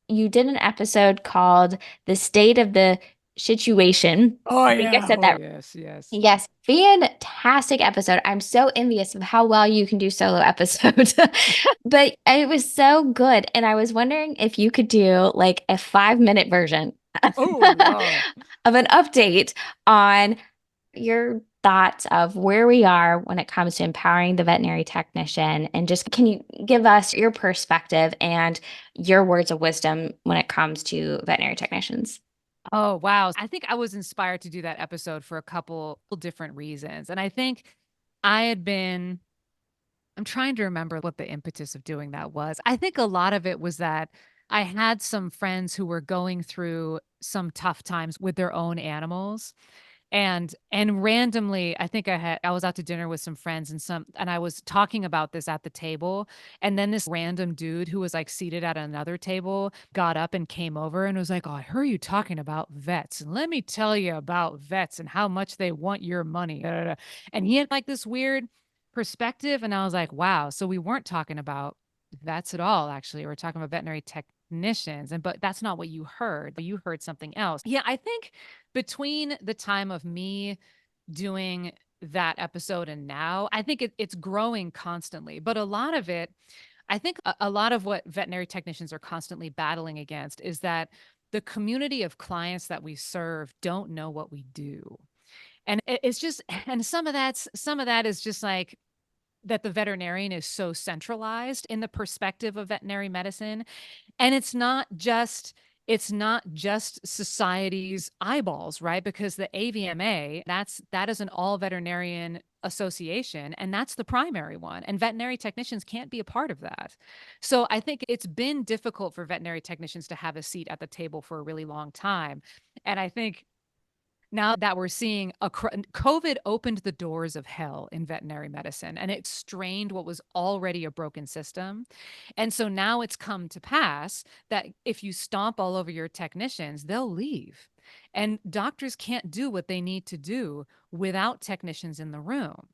did an episode called The State of the Situation. Oh, I think I yeah. said Oh, that. yes. Yes. Yes, fantastic episode. I'm so envious of how well you can do solo episodes. But it was so good. And I was wondering if you could do like a 5-minute version Oh, Lord. of an update on your thoughts of where we are when it comes to empowering the veterinary technician. And just can you give us your perspective and your words of wisdom when it comes to veterinary technicians? Oh, wow. I think I was inspired to do that episode for a couple different reasons. And I think I had been, I'm trying to remember what the impetus of doing that was. I think a lot of it was that I had some friends who were going through some tough times with their own animals. And randomly, I think I was out to dinner with some friends and I was talking about this at the table, and then this random dude who was, like, seated at another table got up and came over and was like, "Oh, I heard you talking about vets, and let me tell you about vets and how much they want your money, da, da, da." And he had, like, this weird perspective, and I was like, "Wow, so we weren't talking about vets at all, actually. We're talking about veterinary technicians." But that's not what you heard. You heard something else. Yeah, I think between the time of me doing that episode and now, I think it's growing constantly. But a lot of it, I think a lot of what veterinary technicians are constantly battling against is that the community of clients that we serve don't know what we do. And it's just, and some of that is just like, that the veterinarian is so centralized in the perspective of veterinary medicine. And it's not just society's eyeballs, right? Because the AVMA, that is an all veterinarian association, and that's the primary one. And veterinary technicians can't be a part of that. So I think it's been difficult for veterinary technicians to have a seat at the table for a really long time. And I think now that we're seeing COVID opened the doors of hell in veterinary medicine, and it strained what was already a broken system. And so now it's come to pass that if you stomp all over your technicians, they'll leave. And doctors can't do what they need to do without technicians in the room.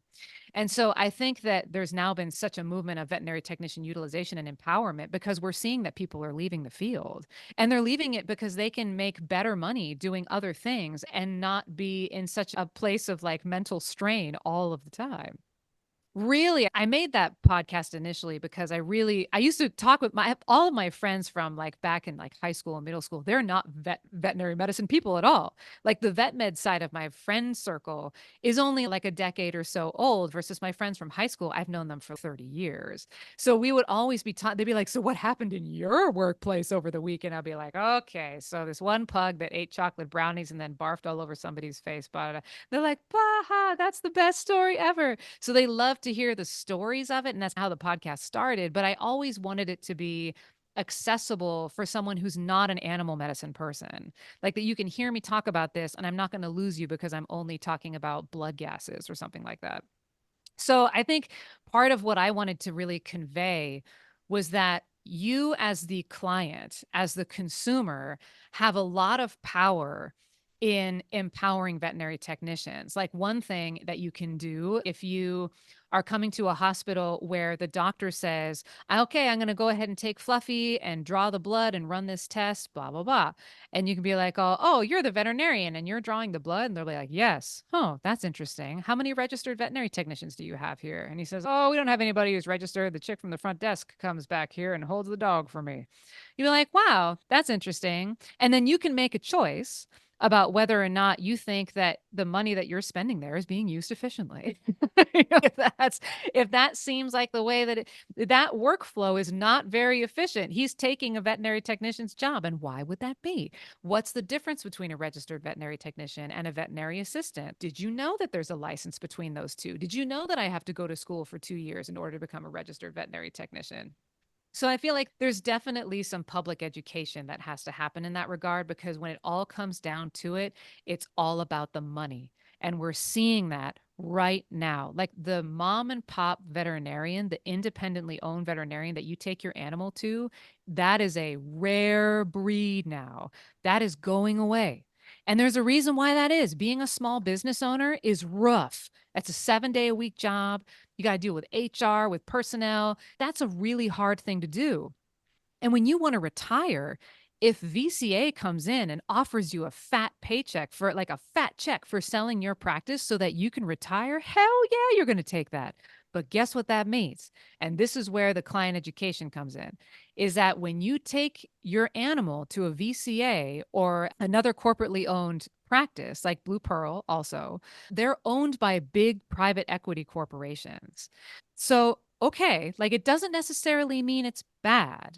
And so I think that there's now been such a movement of veterinary technician utilization and empowerment because we're seeing that people are leaving the field, and they're leaving it because they can make better money doing other things and not be in such a place of like mental strain all of the time. Really, I made that podcast initially because I used to talk with my all of my friends from, like, back in, like, high school and middle school. They're not veterinary medicine people at all. Like, the vet med side of my friend circle is only, like, a decade or so old versus my friends from high school, I've known them for 30 years. So we would always be they'd be like, "So what happened in your workplace over the weekend?" I'd be like, "Okay, so this one pug that ate chocolate brownies and then barfed all over somebody's face, but" they're like, "Baha, that's the best story ever." So they love to hear the stories of it, and that's how the podcast started, but I always wanted it to be accessible for someone who's not an animal medicine person. Like, that you can hear me talk about this, and I'm not gonna lose you because I'm only talking about blood gases or something like that. So I think part of what I wanted to really convey was that you, as the client, as the consumer, have a lot of power in empowering veterinary technicians. Like, one thing that you can do if you are coming to a hospital where the doctor says, "Okay, I'm going to go ahead and take Fluffy and draw the blood and run this test, blah, blah, blah." And you can be like, "Oh, you're the veterinarian and you're drawing the blood." And they're like, "Yes." "Oh, that's interesting. How many registered veterinary technicians do you have here?" And he says, "Oh, we don't have anybody who's registered. The chick from the front desk comes back here and holds the dog for me." You're like, "Wow, that's interesting." And then you can make a choice about whether or not you think that the money that you're spending there is being used efficiently. If that seems like the way that that workflow is not very efficient, he's taking a veterinary technician's job. And why would that be? What's the difference between a registered veterinary technician and a veterinary assistant? Did you know that there's a license between those two? Did you know that I have to go to school for 2 years in order to become a registered veterinary technician? So I feel like there's definitely some public education that has to happen in that regard, because when it all comes down to it, it's all about the money. And we're seeing that right now. Like, the mom and pop veterinarian, the independently owned veterinarian that you take your animal to, that is a rare breed now. That is going away. And there's a reason why that is. Being a small business owner is rough. That's a 7-day a week job. You got to deal with HR, with personnel. That's a really hard thing to do. And when you want to retire, if VCA comes in and offers you a fat paycheck for, like, a fat check for selling your practice so that you can retire, hell yeah, you're going to take that. But guess what that means? And this is where the client education comes in, is that when you take your animal to a VCA or another corporately owned practice like Blue Pearl, also, they're owned by big private equity corporations. So, okay, like, it doesn't necessarily mean it's bad.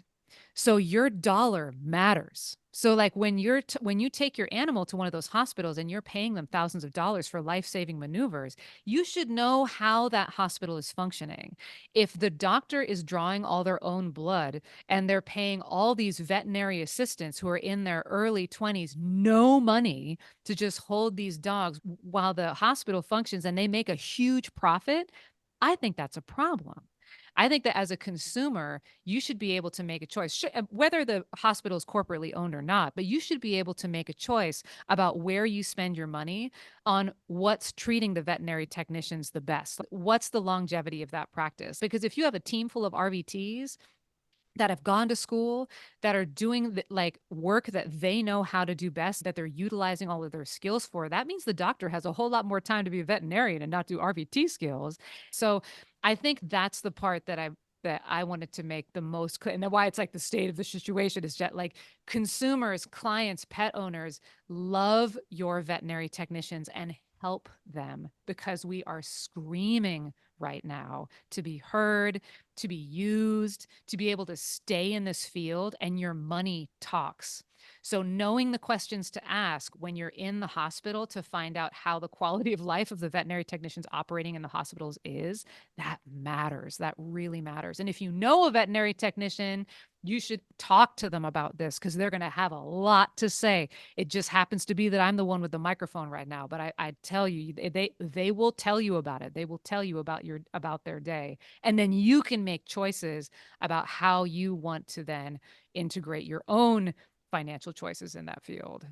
So your dollar matters. So, like, when when you take your animal to one of those hospitals and you're paying them thousands of dollars for life-saving maneuvers, you should know how that hospital is functioning. If the doctor is drawing all their own blood and they're paying all these veterinary assistants who are in their early 20s no money to just hold these dogs while the hospital functions and they make a huge profit, I think that's a problem. I think that as a consumer, you should be able to make a choice, whether the hospital is corporately owned or not, but you should be able to make a choice about where you spend your money on what's treating the veterinary technicians the best. Like, what's the longevity of that practice? Because if you have a team full of RVTs that have gone to school, that are doing like work that they know how to do best, that they're utilizing all of their skills for, that means the doctor has a whole lot more time to be a veterinarian and not do RVT skills. So I think that's the part that I wanted to make the most clear. And why it's like the state of the situation is that, like, consumers, clients, pet owners love your veterinary technicians and help them because we are screaming right now to be heard, to be used, to be able to stay in this field, and your money talks. So, knowing the questions to ask when you're in the hospital to find out how the quality of life of the veterinary technicians operating in the hospitals is, that matters. That really matters. And if you know a veterinary technician, you should talk to them about this because they're going to have a lot to say. It just happens to be that I'm the one with the microphone right now, but I tell you, they will tell you about it. They will tell you about their day, and then you can make choices about how you want to then integrate your own financial choices in that field.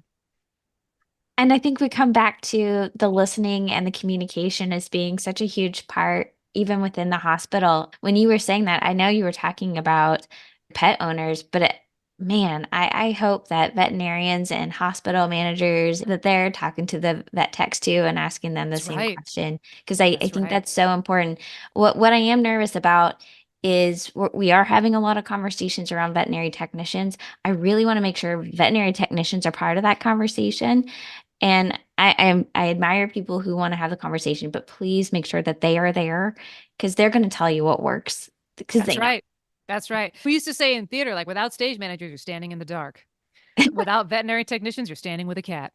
And I think we come back to the listening and the communication as being such a huge part, even within the hospital. When you were saying that, I know you were talking about pet owners, but man, I hope that veterinarians and hospital managers that they're talking to the vet techs too and asking them the That's same right. question because I That's think right. that's so important. What I am nervous about is we are having a lot of conversations around veterinary technicians. I really want to make sure veterinary technicians are part of that conversation, and I admire people who want to have the conversation, but please make sure that they are there because they're going to tell you what works because That's they know. right. That's right. We used to say in theater, like, without stage managers, you're standing in the dark. Without veterinary technicians, you're standing with a cat.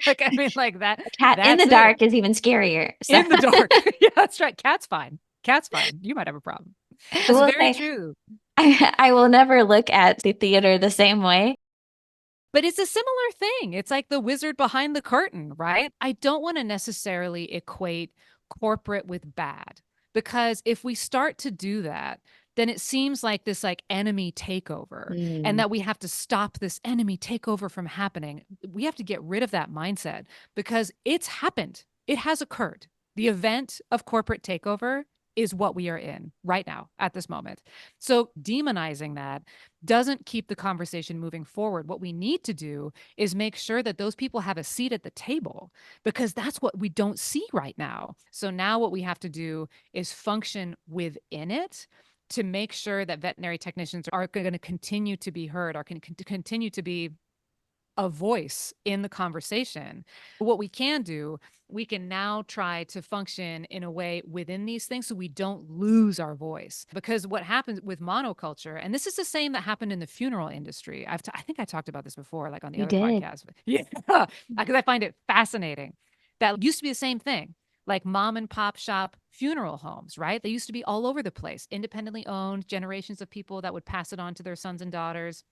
Like, I mean, like that, A cat in the that's it. dark is even scarier. So In the dark. Yeah, that's right. Cat's fine. Cat's fine. You might have a problem. I That's will very say true. I will never look at the theater the same way. But it's a similar thing. It's like the wizard behind the curtain, right? I don't want to necessarily equate corporate with bad because if we start to do that, then it seems like this like enemy takeover and Mm, that we have to stop this enemy takeover from happening. We have to get rid of that mindset because it's happened. It has occurred. The event of corporate takeover is what we are in right now at this moment. So demonizing that doesn't keep the conversation moving forward. What we need to do is make sure that those people have a seat at the table because that's what we don't see right now. So now what we have to do is function within it to make sure that veterinary technicians are going to continue to be heard, are going to continue to be a voice in the conversation. What we can do, we can now try to function in a way within these things so we don't lose our voice. Because what happens with monoculture, and this is the same that happened in the funeral industry. I think I talked about this before, like on the you other did. podcast. Yeah, because I find it fascinating. That used to be the same thing. Like mom and pop shop funeral homes, right? They used to be all over the place, independently owned, generations of people that would pass it on to their sons and daughters,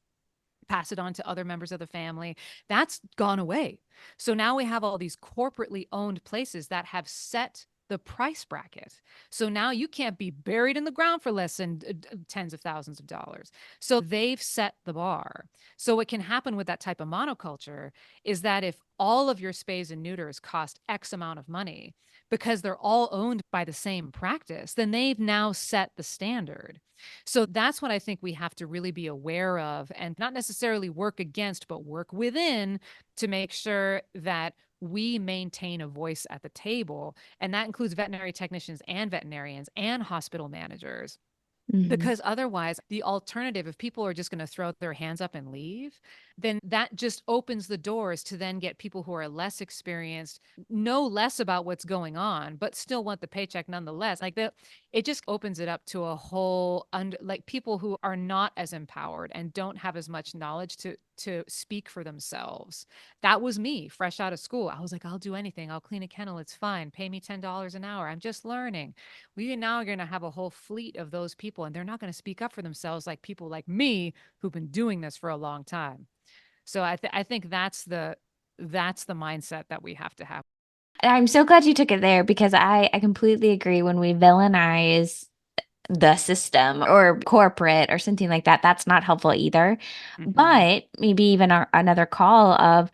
pass it on to other members of the family. That's gone away. So now we have all these corporately owned places that have set the price bracket. So now you can't be buried in the ground for less than tens of thousands of dollars. So they've set the bar. So what can happen with that type of monoculture is that if all of your spays and neuters cost X amount of money because they're all owned by the same practice, then they've now set the standard. So that's what I think we have to really be aware of and not necessarily work against, but work within to make sure that we maintain a voice at the table. And that includes veterinary technicians and veterinarians and hospital managers. Mhm. Because otherwise, the alternative, if people are just going to throw their hands up and leave, then that just opens the doors to then get people who are less experienced, know less about what's going on, but still want the paycheck nonetheless. Like that, it just opens it up to a whole like people who are not as empowered and don't have as much knowledge to speak for themselves. That was me fresh out of school. I was like, I'll do anything. I'll clean a kennel. It's fine. Pay me $10 an hour. I'm just learning. We now are going to have a whole fleet of those people, and they're not going to speak up for themselves like people like me who've been doing this for a long time. So I think that's the mindset that we have to have. I'm so glad you took it there because I completely agree when we villainize the system or corporate or something like that, that's not helpful either. Mm-hmm. But maybe even another call of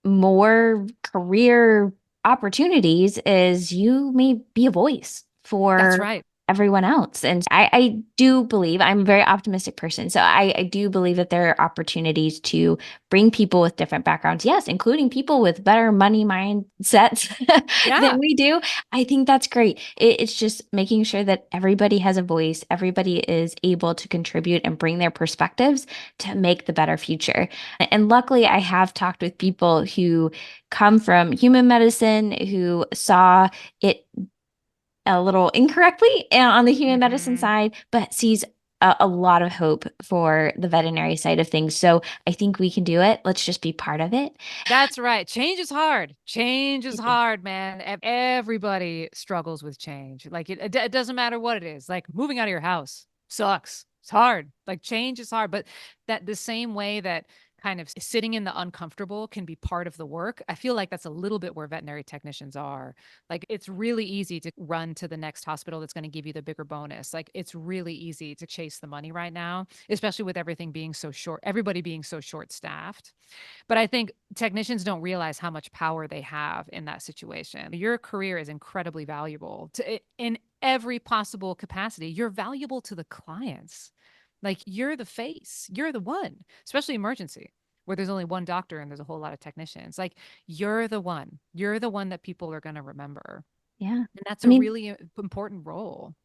more career opportunities is you may be a voice That's for right. everyone else. And I do believe I'm a very optimistic person. So I do believe that there are opportunities to bring people with different backgrounds. Yes, including people with better money mindsets than Yeah. we do. I think that's great. It's just making sure that everybody has a voice, everybody is able to contribute and bring their perspectives to make the better future. And luckily, I have talked with people who come from human medicine who saw it a little incorrectly on the human medicine Hmm. side, but sees a lot of hope for the veterinary side of things. So I think we can do it. Let's just be part of it. That's right. Change is hard. Change is hard, man. Everybody struggles with change. Like it doesn't matter what it is. Like moving out of your house sucks. It's hard. Like change is hard, but that the same way that kind of sitting in the uncomfortable can be part of the work. I feel like that's a little bit where veterinary technicians are. Like it's really easy to run to the next hospital that's going to give you the bigger bonus. Like it's really easy to chase the money right now, especially with everything being so short, everybody being so short staffed. But I think technicians don't realize how much power they have in that situation. Your career is incredibly valuable in every possible capacity. You're valuable to the clients. Like you're the face, you're the one, especially emergency where there's only one doctor and there's a whole lot of technicians. Like you're the one that people are going to remember. Yeah. And that's I a mean, really important role.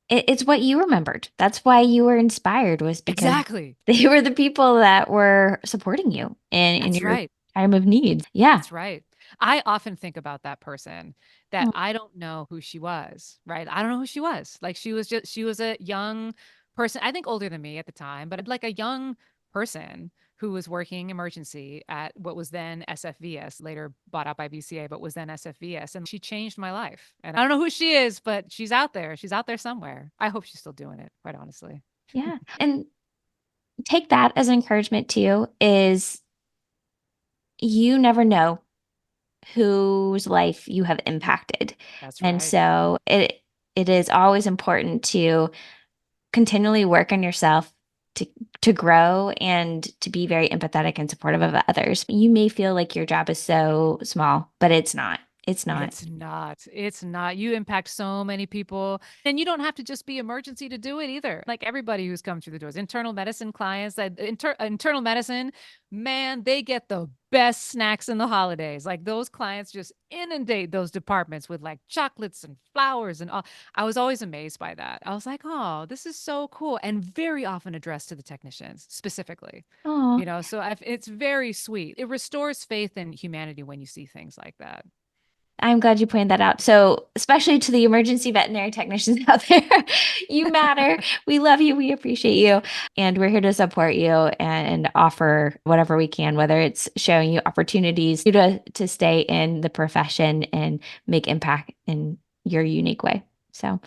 it's what you remembered. That's why you were inspired, was because Exactly. they were the people that were supporting you in That's your right. time of need. Yeah. That's right. I often think about that person that Mm. I don't know who she was, right? I don't know who she was. Like she was a young person, I think older than me at the time, but like a young person who was working emergency at what was then SFVS, later bought out by VCA, but was then SFVS. And she changed my life. And I don't know who she is, but she's out there. She's out there somewhere. I hope she's still doing it, quite honestly. Yeah. And take that as encouragement too, is you never know whose life you have impacted. That's And right. so it is always important to continually work on yourself to to grow and to be very empathetic and supportive of others. You may feel like your job is so small, but it's not. It's not. It's not. It's not. You impact so many people. And you don't have to just be emergency to do it either. Like everybody who's come through the doors, internal medicine clients, that internal medicine, man, they get the best snacks in the holidays. Like those clients just inundate those departments with like chocolates and flowers and all. I was always amazed by that. I was like, oh, this is so cool. And very often addressed to the technicians specifically. Oh, So it's very sweet. It restores faith in humanity when you see things like that. I'm glad you pointed that out. So, especially to the emergency veterinary technicians out there, you matter. We love you. We appreciate you. And we're here to support you and offer whatever we can, whether it's showing you opportunities to stay in the profession and make impact in your unique way. So,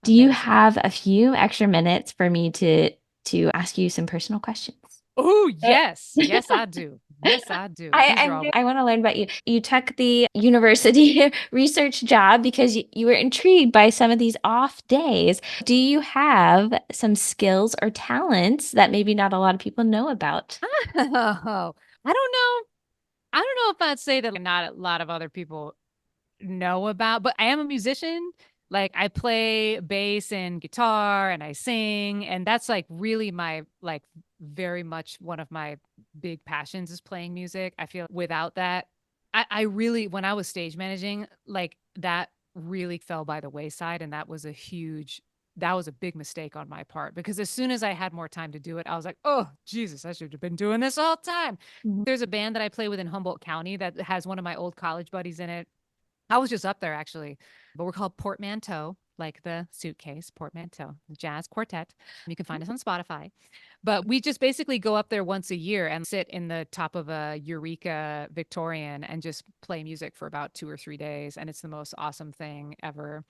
do you Amazing. have a few extra minutes for me to ask you some personal questions? Oh, Eh, yes. Yes, I do. Yes, I do. These are all I want to learn about you. You took the university research job because you were intrigued by some of these off days. Do you have some skills or talents that maybe not a lot of people know about? Oh, I don't know. I don't know if I'd say that not a lot of other people know about, but I am a musician. Like I play bass and guitar and I sing, and that's like really my like very much one of my big passions is playing music. I feel without that, I really when I was stage managing, like that really fell by the wayside, and that was a big mistake on my part because as soon as I had more time to do it, I was like, oh Jesus, I should have been doing this all the time. Mhm. There's a band that I play with in Humboldt County that has one of my old college buddies in it. I was just up there actually, but we're called Portmanteau, like the suitcase, Portmanteau, the jazz quartet. You can find us on Spotify. But we just basically go up there once a year and sit in the top of a Eureka Victorian and just play music for about 2 or 3 days. And it's the most awesome thing ever.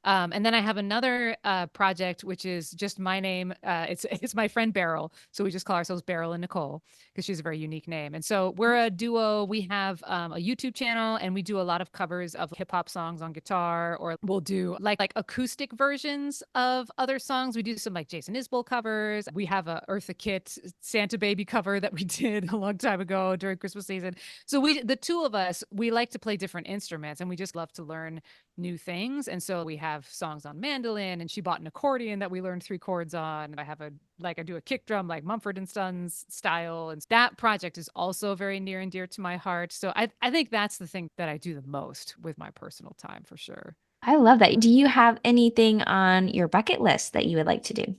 And then I have another project, which is just my name. It's my friend Beryl, so we just call ourselves Beryl and Nicole because she's a very unique name. And so we're a duo. We have a YouTube channel, and we do a lot of covers of hip hop songs on guitar, or we'll do like acoustic versions of other songs. We do some like Jason Isbell covers. We have a Eartha Kitt Santa Baby cover that we did a long time ago during Christmas season. So the two of us, we like to play different instruments, and we just love to learn new things. And so we have have songs on mandolin, and she bought an accordion that we learned 3 chords on. And I have I do a kick drum like Mumford and Sons style. And that project is also very near and dear to my heart. So I think that's the thing that I do the most with my personal time for sure. I love that. Do you have anything on your bucket list that you would like to do?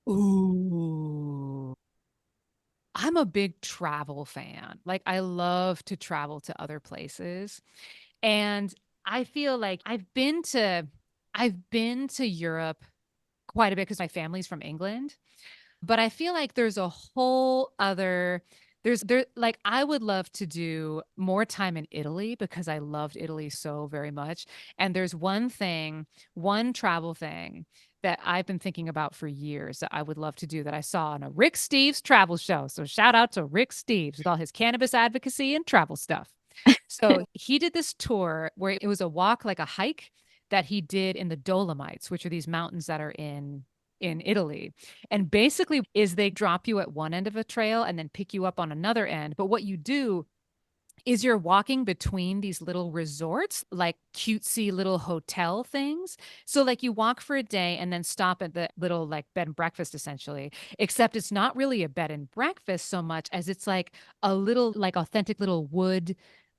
Ooh. I'm a big travel fan. Like I love to travel to other places. And I feel like I've been to Europe quite a bit because my family's from England. But I feel like there's a whole other there like I would love to do more time in Italy because I loved Italy so very much. And there's one travel thing that I've been thinking about for years that I would love to do that I saw on a Rick Steves travel show. So shout out to Rick Steves with all his cannabis advocacy and travel stuff. So he did this tour where it was a walk, like a hike that he did in the Dolomites, which are these mountains that are in Italy. And basically is they drop you at one end of a trail and then pick you up on another end. But what you do is you're walking between these little resorts, like cutesy little hotel things. So like you walk for a day and then stop at the little like bed and breakfast essentially, except it's not really a bed and breakfast so much as it's like a little like authentic little wood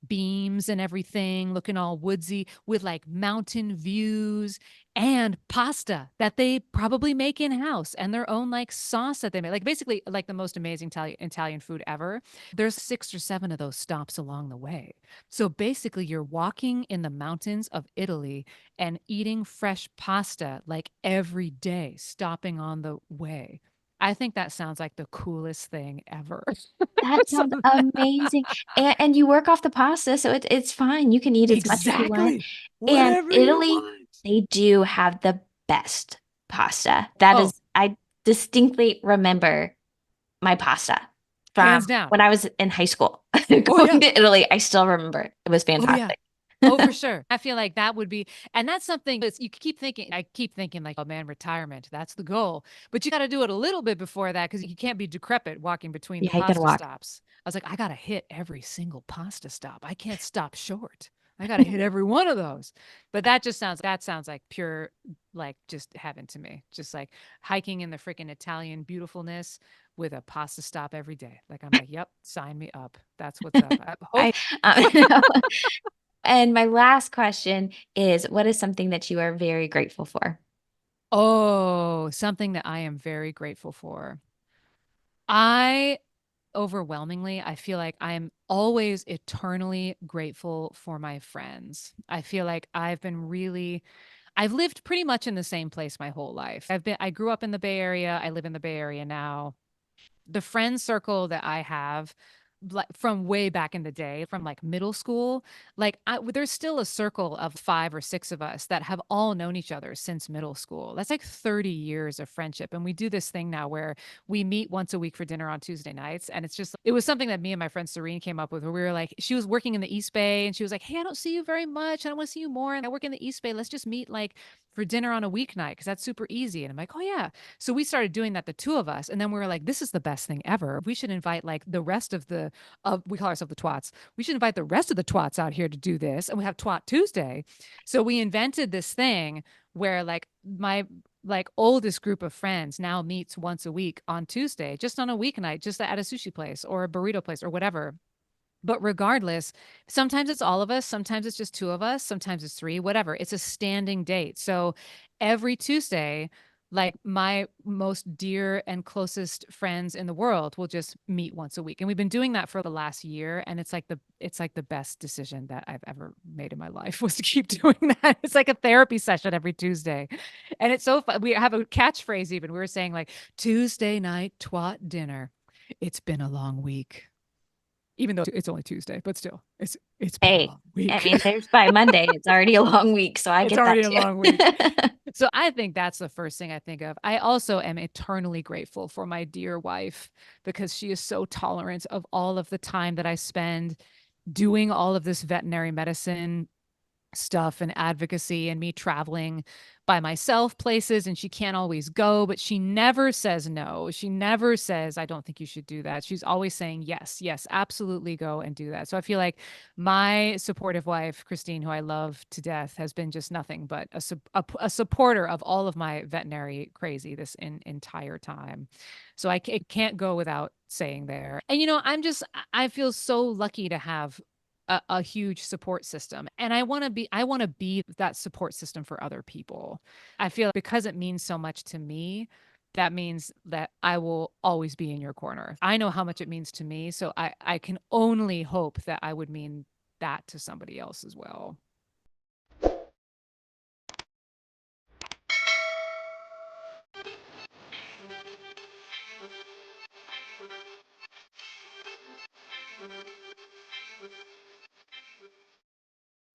beams and everything looking all woodsy with like mountain views and pasta that they probably make in house and their own like sauce that they make, like basically like the most amazing Italian food ever. There's 6 or 7 of those stops along the way. So basically, you're walking in the mountains of Italy and eating fresh pasta like every day, stopping on the way. I think that sounds like the coolest thing ever. That So sounds amazing. And you work off the pasta, so it's fine. You can eat as much as you want. exactly. And Whatever you Italy, want. they do have the best pasta. That Oh, is, I distinctly remember my pasta from hands down. when I was in high school. Oh, Going yeah. to Italy, I still remember. It was Oh, yeah. fantastic. Oh, for sure. I feel like that would be, and that's something that's you keep thinking. I keep thinking like, oh man, retirement, that's the goal. But you got to do it a little bit before that because you can't be decrepit walking between the Yeah, you can pasta walk. stops. I was like, I got to hit every single pasta stop. I can't stop short. I got to hit every one of those. But that sounds like pure, like just heaven to me. Just like hiking in the freaking Italian beautifulness with a pasta stop every day. Like I'm like, yep, sign me up. That's what's up. I I hope. no. And my last question is, what is something that you are very grateful for? Oh, something that I am very grateful for. I overwhelmingly, I feel like I'm always eternally grateful for my friends. I feel like I've lived pretty much in the same place my whole life. I grew up in the Bay Area. I live in the Bay Area now. The friend circle that I have like from way back in the day, from like middle school, there's still a circle of 5 or 6 of us that have all known each other since middle school. That's like 30 years of friendship. And we do this thing now where we meet once a week for dinner on Tuesday nights. And it was something that me and my friend Serene came up with where we were like, she was working in the East Bay and she was like, hey, I don't see you very much. I don't want to see you more. And I work in the East Bay. Let's just meet like for dinner on a weeknight because that's super easy. And I'm like, oh, yeah. So we started doing that, the 2 of us. And then we were like, this is the best thing ever. We should invite like the rest of we call ourselves the twats. We should invite the rest of the twats out here to do this. And we have Twat Tuesday. So we invented this thing where like my like oldest group of friends now meets once a week on Tuesday, just on a weeknight, just at a sushi place or a burrito place or whatever. But regardless, sometimes it's all of us, sometimes it's just 2 of us, sometimes it's 3, whatever. It's a standing date. So every Tuesday, like my most dear and closest friends in the world will just meet once a week. And we've been doing that for the last year. And it's like the best decision that I've ever made in my life was to keep doing that. It's like a therapy session every Tuesday. And it's so fun. We have a catchphrase even. We were saying like Tuesday night twat dinner. It's been a long week even though it's only Tuesday, but still, it's been a Hey, long I week. mean, there's by Monday, it's already a long week, so I It's get that already a long week. too. So I think that's the first thing I think of. I also am eternally grateful for my dear wife because she is so tolerant of all of the time that I spend doing all of this veterinary medicine stuff and advocacy and me traveling by myself places, and she can't always go, but she never says no. She never says, I don't think you should do that. She's always saying, yes, yes, absolutely go and do that. So I feel like my supportive wife, Christine, who I love to death, has been just nothing but a supporter of all of my veterinary crazy entire time. So it can't go without saying there. And, I feel so lucky to have a huge support system. And I want to be that support system for other people. I feel because it means so much to me, that means that I will always be in your corner. I know how much it means to me. So I can only hope that I would mean that to somebody else as well.